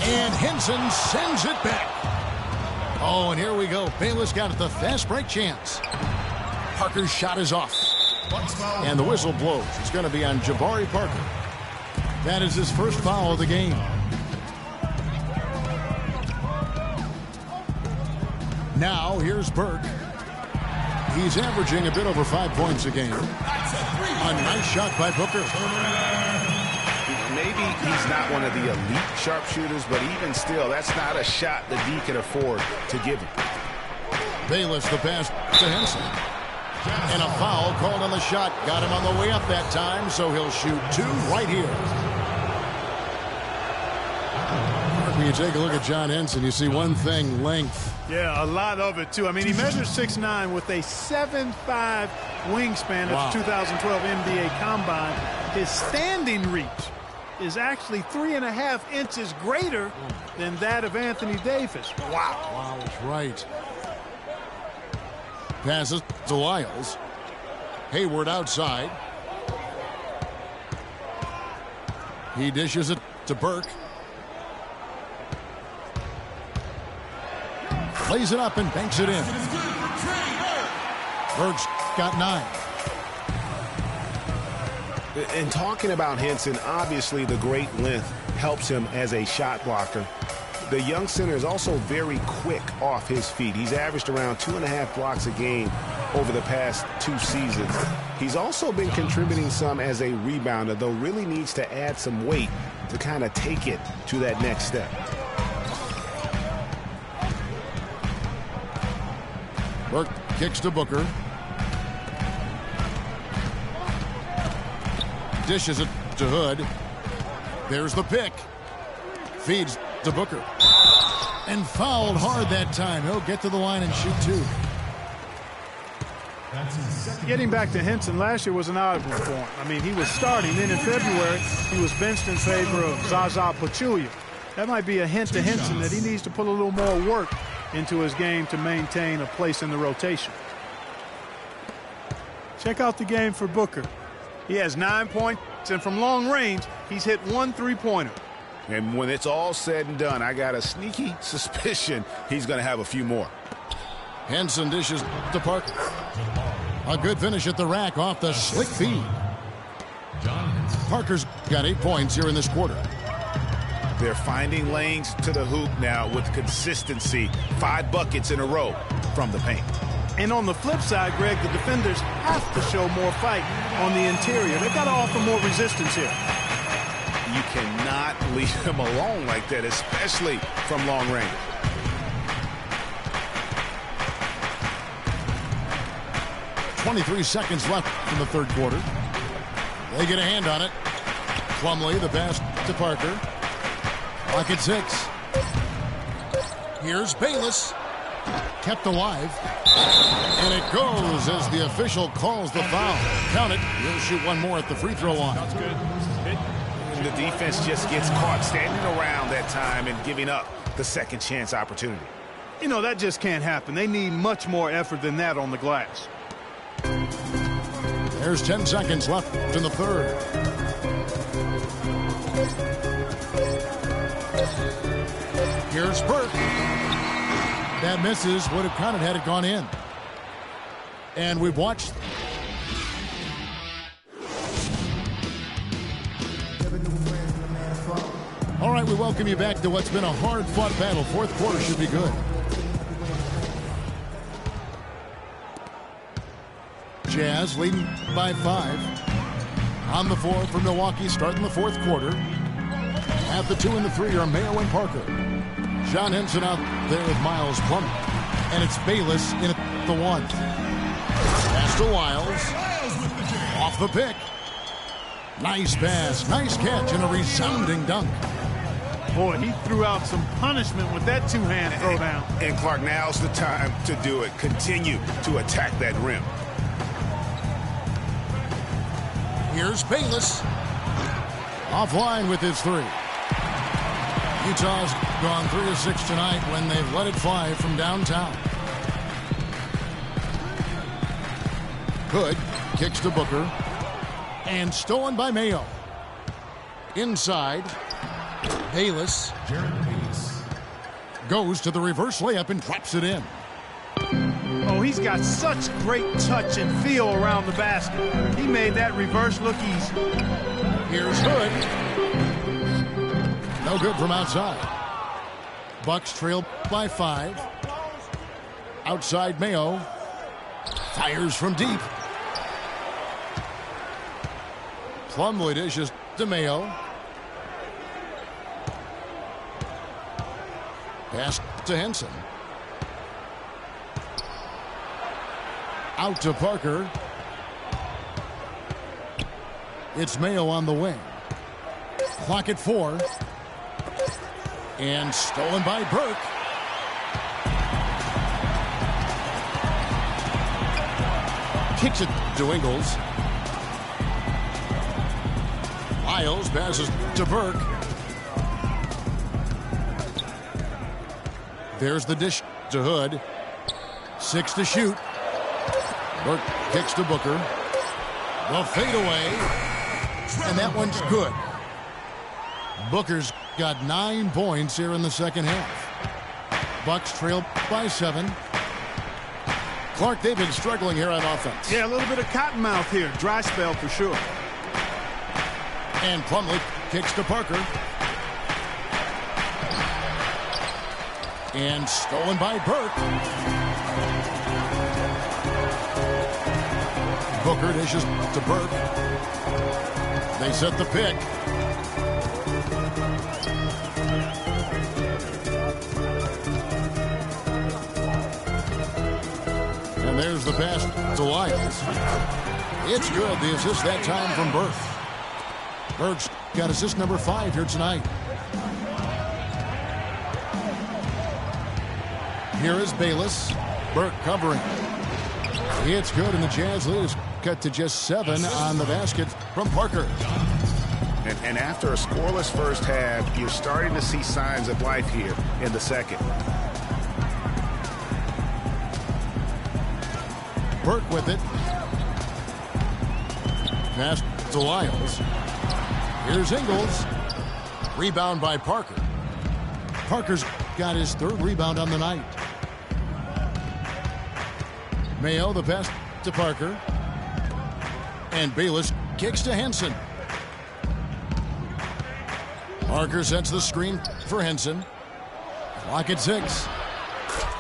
And Henson sends it back. Oh, and here we go. Bayless got it, the fast break chance. Parker's shot is off. And the whistle blows. It's going to be on Jabari Parker. That is his first foul of the game. Now here's Burke. He's averaging a bit over 5 points a game. A nice shot by Booker. Maybe he's not one of the elite sharpshooters, but even still, that's not a shot that D can afford to give him. Bayless the pass to Henson. And a foul called on the shot. Got him on the way up that time, so he'll shoot 2 right here. When you take a look at John Henson, you see one thing, length. Yeah, a lot of it, too. I mean, he measures 6'9" with a 7'5" wingspan at the 2012 NBA Combine. His standing reach is actually 3.5 inches greater than that of Anthony Davis. Wow, that's right. Passes to Lyles. Hayward outside. He dishes it to Burke. Plays it up and banks it in. Burke's got 9. And talking about Henson, obviously the great length helps him as a shot blocker. The young center is also very quick off his feet. He's averaged around 2.5 blocks a game over the past 2 seasons. He's also been contributing some as a rebounder, though really needs to add some weight to kind of take it to that next step. Burke kicks to Booker. Dishes it to Hood. There's the pick. Feeds to Booker. And fouled hard that time. He'll get to the line and shoot 2. Getting back to Henson, last year was an odd one for him. I mean, he was starting. Then in February, he was benched in favor of Zaza Pachulia. That might be a hint to Henson that he needs to put a little more work into his game to maintain a place in the rotation. Check out the game for Booker. He has 9 points, and from long range, he's hit 1 3-pointer. And when it's all said and done, I got a sneaky suspicion he's going to have a few more. Henson dishes to Parker. A good finish at the rack off the slick feed. Parker's got 8 points here in this quarter. They're finding lanes to the hoop now with consistency. 5 buckets in a row from the paint. And on the flip side, Greg, the defenders have to show more fight on the interior. They've got to offer more resistance here. You cannot leave him alone like that, especially from long range. .23 seconds left in the third quarter. They get a hand on it. Plumlee, the pass to Parker. Clock at 6. Here's Bayless. Kept alive. And it goes as the official calls the foul. Count it. He'll shoot 1 more at the free throw line. That's good. And the defense just gets caught standing around that time and giving up the second chance opportunity. You know, that just can't happen. They need much more effort than that on the glass. There's 10 seconds left in the third. Here's Burke. That misses. Would have counted had it gone in. And we've watched. All right, we welcome you back to what's been a hard-fought battle. Fourth quarter should be good. Jazz leading by 5. On the floor for Milwaukee, starting the fourth quarter. At the 2 and the 3 are Mayo and Parker. John Henson out there with Miles Plumlee. And it's Bayless in at the 1. Pass to Lyles. Off the pick. Nice pass, nice catch, and a resounding dunk. Boy, he threw out some punishment with that two-hand throwdown. And Clark, now's the time to do it. Continue to attack that rim. Here's Bayless. Offline with his three. Utah's gone 3 of 6 tonight when they've let it fly from downtown. Hood kicks to Booker. And stolen by Mayo. Inside. Bayless goes to the reverse layup and drops it in. Oh, he's got such great touch and feel around the basket. He made that reverse look easy. Here's Hood. No good from outside. Bucks trail by 5. Outside Mayo. Fires from deep. Plumlee dishes to Mayo. Pass to Henson. Out to Parker. It's Mayo on the wing. Clock at 4. And stolen by Burke. Kicks it to Ingles. Lyles passes to Burke. There's the dish to Hood. 6 to shoot. Burke kicks to Booker. The fadeaway. And that one's good. Booker's got 9 points here in the second half. Bucks trail by 7. Clark, they've been struggling here on offense. Yeah, a little bit of cottonmouth here. Dry spell for sure. And Plumlee kicks to Parker. And stolen by Burke. Booker dishes to Burke. They set the pick. And there's the pass to Lyles. It's good. The assist that time from Burke. Burke's got assist number 5 here tonight. Here is Bayless. Burke covering. It's good, and the Jazz lead is cut to just 7 on the basket from Parker. And after a scoreless first half, you're starting to see signs of life here in the second. Burke with it. Pass to Lyles. Here's Ingles. Rebound by Parker. Parker's got his 3rd rebound on the night. Mayo, the pass to Parker. And Bayless kicks to Henson. Parker sets the screen for Henson. Clock at 6.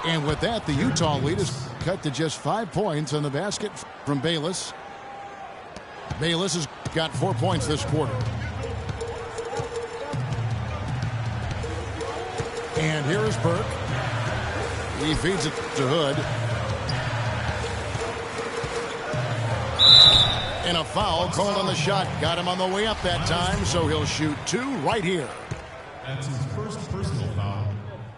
And with that, the Utah lead is cut to just 5 points on the basket from Bayless. Bayless has got 4 points this quarter. And here is Burke. He feeds it to Hood. And a foul called on the shot. Got him on the way up that time, so he'll shoot 2 right here. That's his first personal foul.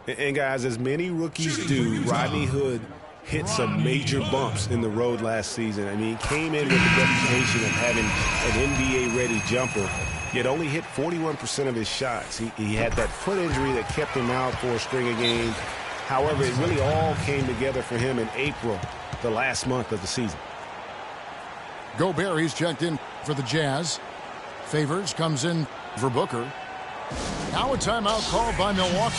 And guys, as many rookies do, Rodney Hood hit some major bumps in the road last season. I mean, he came in with the reputation of having an NBA-ready jumper, yet only hit 41% of his shots. He had that foot injury that kept him out for a string of games. However, it really all came together for him in April, the last month of the season. Gobert, he's checked in for the Jazz. Favors comes in for Booker. Now a timeout called by Milwaukee.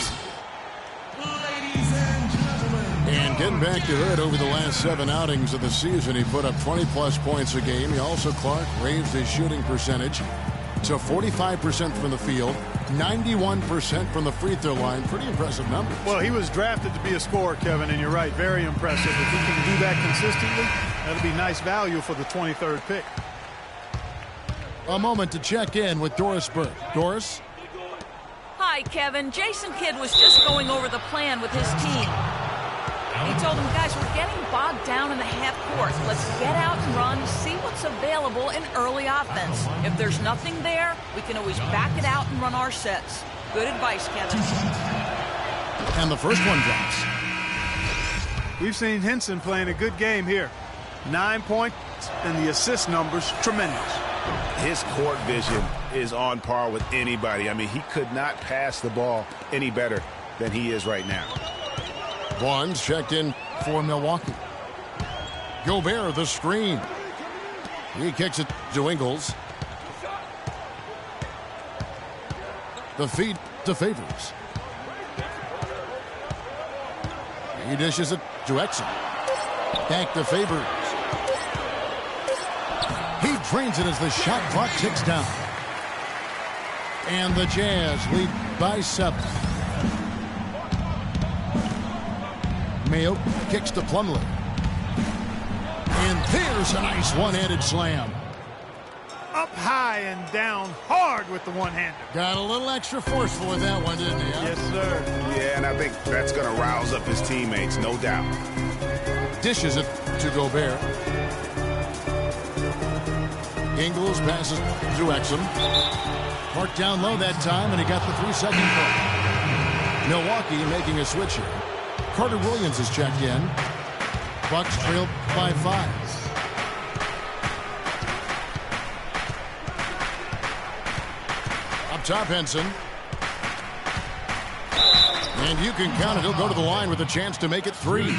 Ladies and gentlemen. And getting back to Hood over the last 7 outings of the season, he put up 20-plus points a game. He also, Clark, raised his shooting percentage to 45% from the field, 91% from the free throw line. Pretty impressive numbers. Well, he was drafted to be a scorer, Kevin, and you're right. Very impressive. If he can do that consistently, that'll be nice value for the 23rd pick. A moment to check in with Doris Burke. Doris? Hi, Kevin. Jason Kidd was just going over the plan with his team. He told them, guys, we're getting bogged down in the half court. Let's get out and run, see what's available in early offense. If there's nothing there, we can always back it out and run our sets. Good advice, Kevin. And the first one drops. We've seen Henson playing a good game here. 9 points, and the assist numbers tremendous. His court vision is on par with anybody. I mean, he could not pass the ball any better than he is right now. Barnes checked in for Milwaukee. Gobert the screen. He kicks it to Ingles. The feed to Favors. He dishes it to Exum. Back to Favors. He drains it as the shot clock ticks down. And the Jazz lead by 7. Mayo kicks to Plumlee. And there's a nice one-handed slam. Up high and down hard with the one-hander. Got a little extra forceful with that one, didn't he? Huh? Yes, sir. Yeah, and I think that's going to rouse up his teammates, no doubt. Dishes it to Gobert. Ingles passes to Exum. Marked down low that time, and he got the 3-second call. Milwaukee making a switch here. Carter Williams is checked in. Bucks trail by 5. Up top, Henson. And you can count it. He'll go to the line with a chance to make it 3.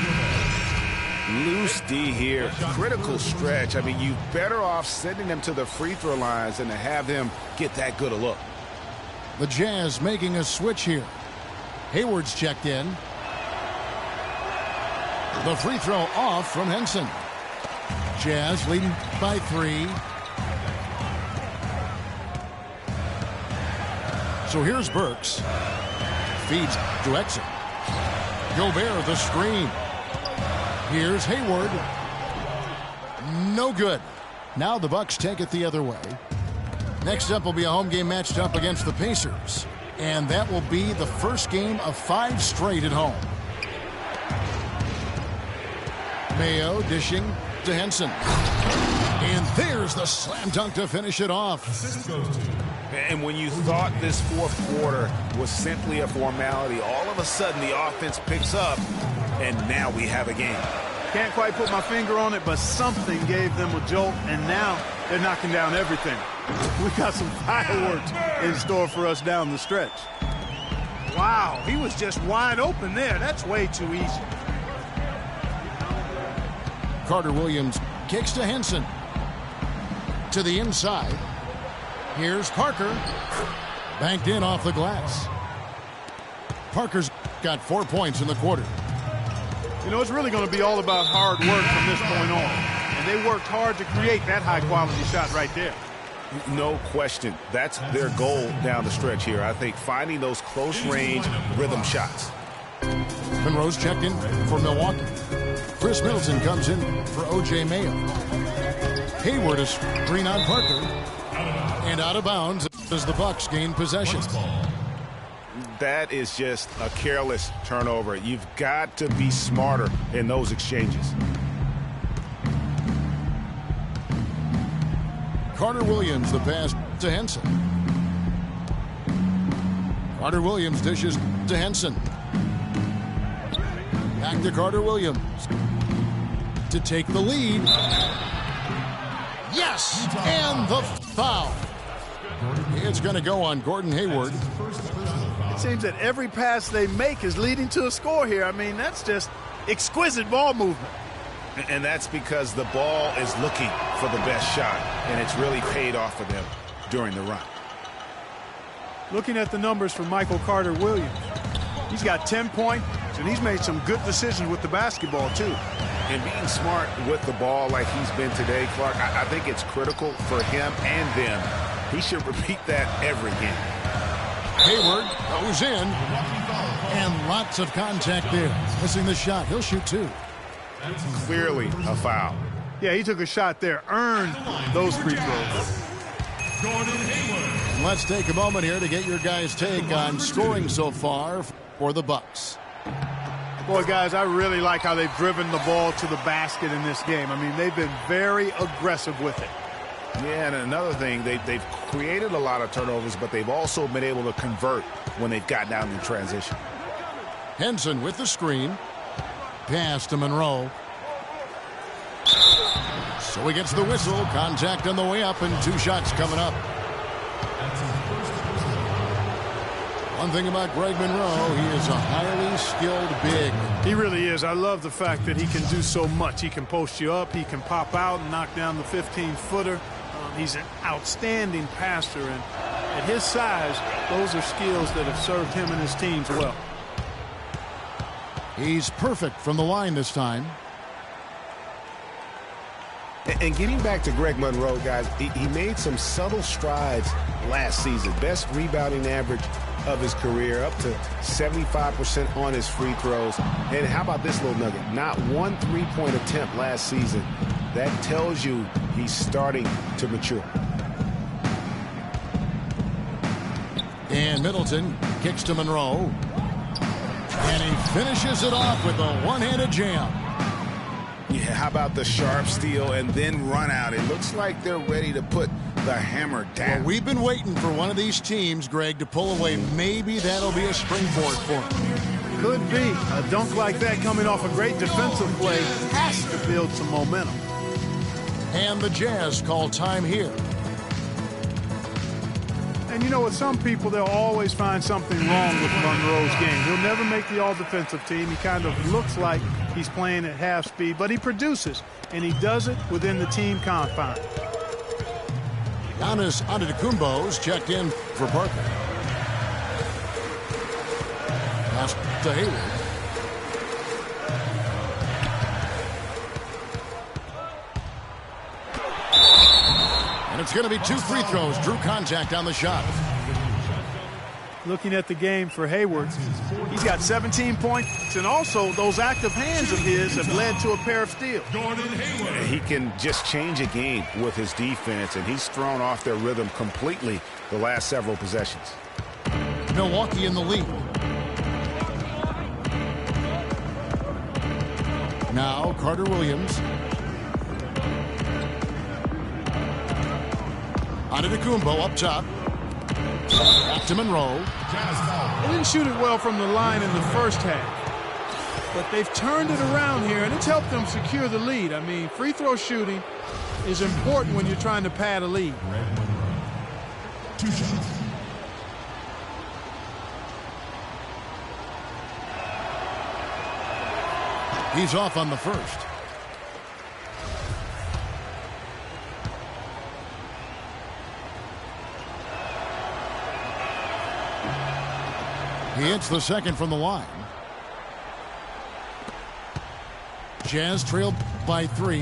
Loose D here. Critical stretch. I mean, you're better off sending them to the free throw lines than to have them get that good a look. The Jazz making a switch here. Hayward's checked in. The free throw off from Henson. Jazz leading by 3. So here's Burks. Feeds to Exum. Gobert the screen. Here's Hayward. No good. Now the Bucks take it the other way. Next up will be a home game matched up against the Pacers. And that will be the first game of 5 straight at home. Mayo dishing to Henson. And there's the slam dunk to finish it off. And when you thought this fourth quarter was simply a formality, all of a sudden the offense picks up, and now we have a game. Can't quite put my finger on it, but something gave them a jolt, and now they're knocking down everything. We got some fireworks in store for us down the stretch. Wow, he was just wide open there. That's way too easy. Carter Williams kicks to Henson. To the inside. Here's Parker. Banked in off the glass. Parker's got 4 points in the quarter. You know, it's really going to be all about hard work from this point on. And they worked hard to create that high-quality shot right there. No question. That's their goal down the stretch here. I think finding those close-range rhythm shots. Monroe's checked in for Milwaukee. Chris Middleton comes in for O.J. Mayo. Hayward is screen on Parker. And out of bounds as the Bucks gain possession. That is just a careless turnover. You've got to be smarter in those exchanges. Carter Williams, the pass to Henson. Carter Williams dishes to Henson. Back to Carter Williams to take the lead. Yes, and the foul. It's going to go on Gordon Hayward. It seems that every pass they make is leading to a score here. I mean, that's just exquisite ball movement. And that's because the ball is looking for the best shot, and it's really paid off for them during the run. Looking at the numbers for Michael Carter Williams, he's got 10 points, and he's made some good decisions with the basketball, too. And being smart with the ball like he's been today, Clark, I think it's critical for him and them. He should repeat that every game. Hayward goes in, and lots of contact there. Missing the shot. He'll shoot 2. Clearly a foul. Yeah, he took a shot there, earned those free throws. Let's take a moment here to get your guys' take on scoring so far for the Bucks. Boy, guys, I really like how they've driven the ball to the basket in this game. I mean, they've been very aggressive with it. Yeah, and another thing, they've created a lot of turnovers, but they've also been able to convert when they've gotten out in transition. Henson with the screen. Pass to Monroe. So he gets the whistle. Contact on the way up, and 2 shots coming up. One thing about Greg Monroe, he is a highly skilled big. He really is. I love the fact that he can do so much. He can post you up. He can pop out and knock down the 15-footer. He's an outstanding passer, and at his size, those are skills that have served him and his teams well. He's perfect from the line this time. And getting back to Greg Monroe, guys, he made some subtle strides last season. Best rebounding average of his career, up to 75% on his free throws. And how about this little nugget? Not one three-point attempt last season. That tells you he's starting to mature. And Middleton kicks to Monroe. And he finishes it off with a one-handed jam. Yeah, how about the sharp steal and then run out? It looks like they're ready to put the hammer down. Well, we've been waiting for one of these teams, Greg, to pull away. Maybe that'll be a springboard for him. Could be. A dunk like that coming off a great defensive play has to build some momentum. And the Jazz call time here. And you know, with some people, they'll always find something wrong with Monroe's game. He'll never make the all-defensive team. He kind of looks like he's playing at half speed, but he produces, and he does it within the team confines. Giannis Antetokounmpo's checked in for Parker. Pass to Hayward. And it's going to be 2 free throws. Drew contact on the shot. Looking at the game for Hayward, he's got 17 points, and also those active hands of his have led to a pair of steals. He can just change a game with his defense, and he's thrown off their rhythm completely the last several possessions. Milwaukee in the lead. Now Carter Williams. Antetokounmpo up top. Back to Monroe. They didn't shoot it well from the line in the first half, but they've turned it around here, and it's helped them secure the lead. I mean, free throw shooting is important when you're trying to pad a lead. 2 shots. He's off on the first. He hits the second from the line. Jazz trailed by 3.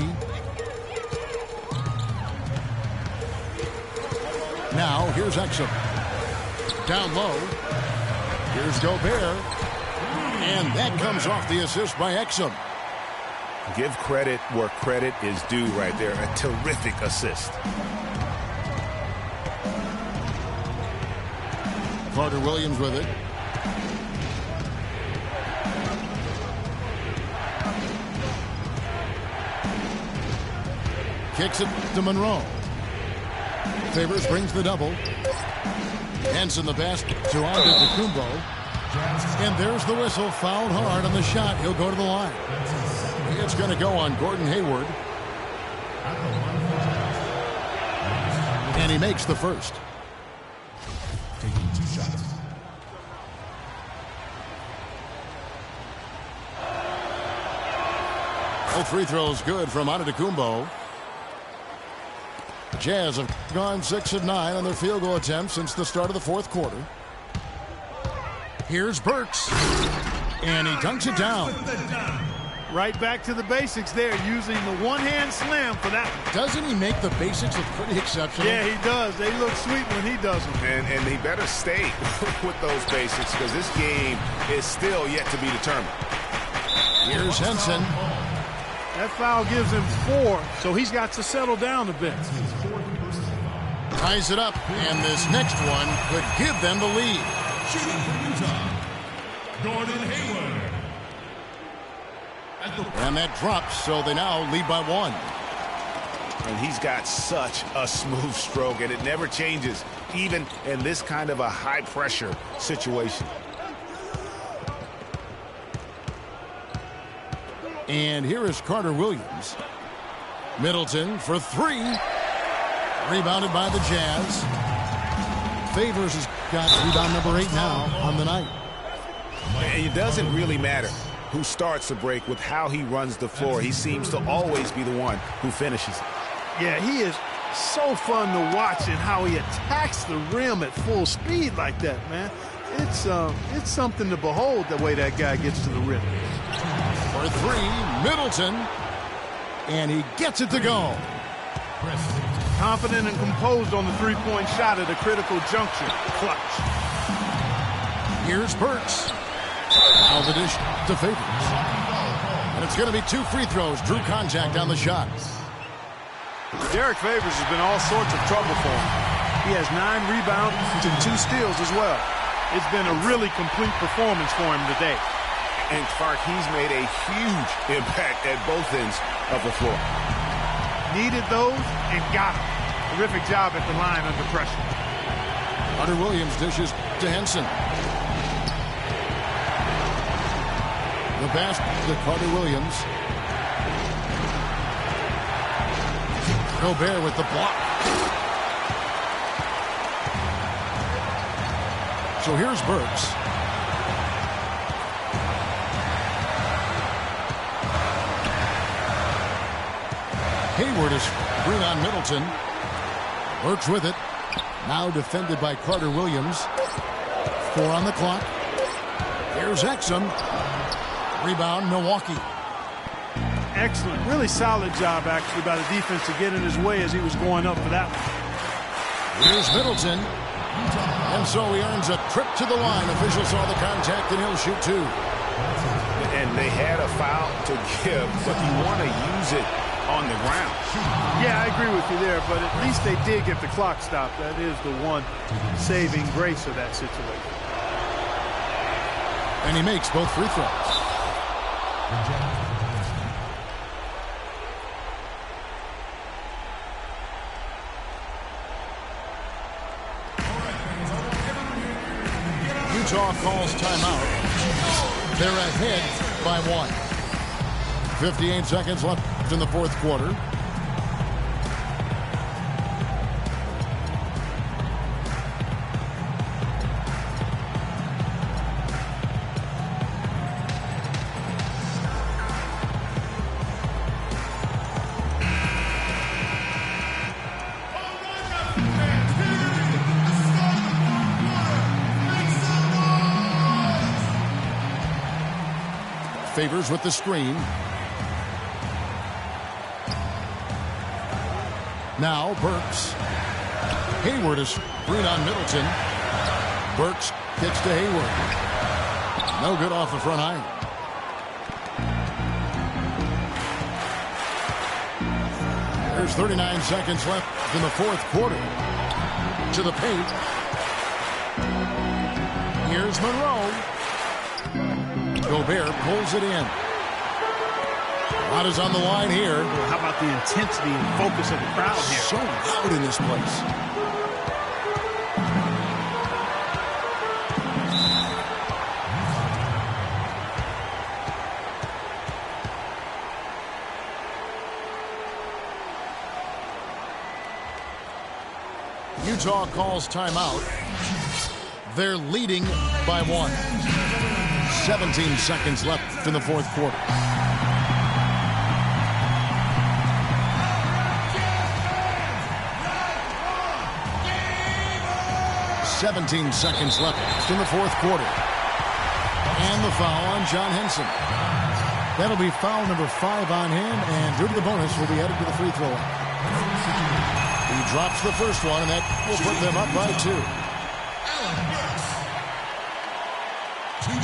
Now here's Exum. Down low. Here's Gobert. And that comes off the assist by Exum. Give credit where credit is due right there. A terrific assist. Carter Williams with it. Kicks it to Monroe. Favors brings the double. Henson the pass to Antetokounmpo. And there's the whistle. Fouled hard on the shot. He'll go to the line. It's going to go on Gordon Hayward. And he makes the first. Taking 2 shots. All free throws good from Antetokounmpo. Jazz have gone 6 of 9 on their field goal attempts since the start of the fourth quarter. Here's Burks. And he dunks it down. Right back to the basics there, using the one-hand slam for that. Doesn't he make the basics look pretty exceptional? Yeah, he does. They look sweet when he does them. And he better stay with those basics, because this game is still yet to be determined. Here's Henson. That foul gives him 4, so he's got to settle down a bit. Ties it up, and this next one could give them the lead. Shooting from Utah, Gordon Hayward. And that drops, so they now lead by 1. And he's got such a smooth stroke, and it never changes, even in this kind of a high-pressure situation. And here is Carter Williams. Middleton for three. Rebounded by the Jazz. Favors has got rebound number 8 now on the night. And it doesn't really matter who starts the break with how he runs the floor. He seems to always be the one who finishes it. Yeah, he is so fun to watch and how he attacks the rim at full speed like that, man. It's something to behold the way that guy gets to the rim. For three, Middleton. And he gets it to go. Confident and composed on the three-point shot at a critical juncture. Clutch. Here's Burks. Now the dish to Favors. And it's going to be 2 free throws. Drew contact on the shot. Derek Favors has been all sorts of trouble for him. He has 9 rebounds and 2 steals as well. It's been a really complete performance for him today. And Clark, he's made a huge impact at both ends of the floor. Needed those and got them. Terrific job at the line under pressure. Carter Williams dishes to Henson. The pass to Carter Williams. Gobert with the block. So here's Burks. Hayward is screen on Middleton. Works with it. Now defended by Carter Williams. 4 on the clock. Here's Exum. Rebound, Milwaukee. Excellent. Really solid job, actually, by the defense to get in his way as he was going up for that one. Here's Middleton. And so he earns a trip to the line. Officials saw the contact, and he'll shoot 2. And they had a foul to give, but you want to use it on the ground. Yeah, I agree with you there, but at least they did get the clock stopped. That is the one saving grace of that situation. And he makes both free throws. Utah calls timeout. They're ahead by 1. 58 seconds left in the fourth quarter. Favors with the screen. Now Burks. Hayward is screen on Middleton. Burks kicks to Hayward. No good off the front iron. There's 39 seconds left in the fourth quarter. To the paint. Here's Monroe. Gobert pulls it in. A lot is on the line here. How about the intensity and focus of the crowd here? So loud in this place. Utah calls timeout. They're leading by 1. 17 seconds left in the fourth quarter. "17 seconds left in the fourth quarter. And the foul on John Henson. That'll be foul number 5 on him, and due to the bonus, will be headed to the free throw line. He drops the first one, and that will put them up by 2.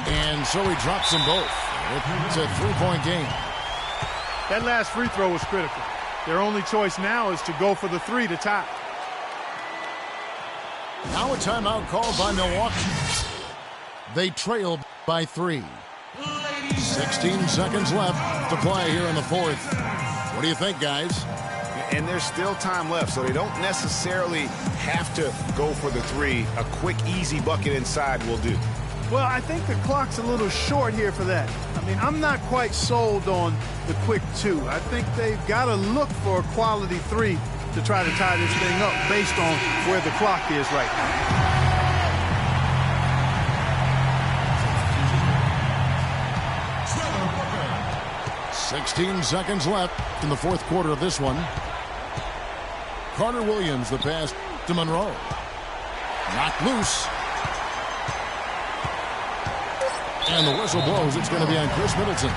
And so he drops them both. It's a 3-point game. That last free throw was critical. Their only choice now is to go for the 3 to tie. Now a timeout called by Milwaukee. They trail by 3. 16 seconds left to play here in the fourth. What do you think, guys? and there's still time left, so they don't necessarily have to go for the three. A quick, easy bucket inside will do. Well, I think the clock's a little short here for that. I mean, I'm not quite sold on the quick two. I think they've got to look for a quality three to try to tie this thing up based on where the clock is right now. 16 seconds left in the fourth quarter of this one. Carter Williams, the pass to Monroe. Knocked loose. And the whistle blows. It's going to be on Chris Middleton.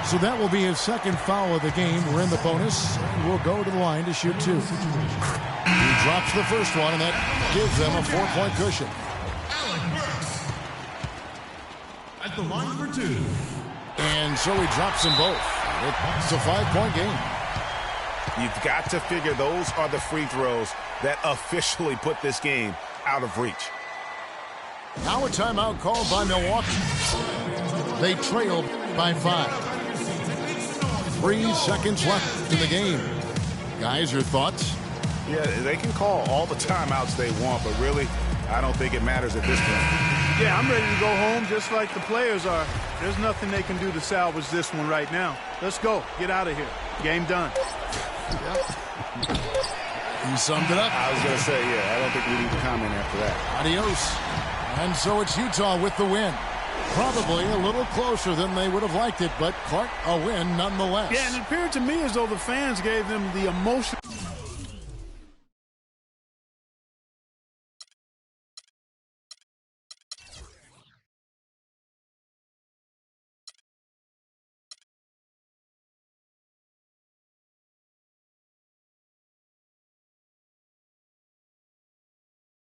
So that will be his second foul of the game. We're in the bonus. And we'll go to the line to shoot two. He drops the first one, and that gives them a 4-point cushion. At the line for two. And so he drops them both. It's a 5-point game. You've got to figure those are the free throws that officially put this game out of reach. Now a timeout called by Milwaukee. They trailed by 5. 3 seconds left in the game. Guys, your thoughts? Yeah, they can call all the timeouts they want, but really, I don't think it matters at this point. Yeah, I'm ready to go home just like the players are. There's nothing they can do to salvage this one right now. Let's go. Get out of here. Game done. Yep. You summed it up. I was going to say, yeah, I don't think we need to comment after that. Adios. And so it's Utah with the win. Probably a little closer than they would have liked it, but Clark, a win nonetheless. Yeah, and it appeared to me as though the fans gave them the emotion.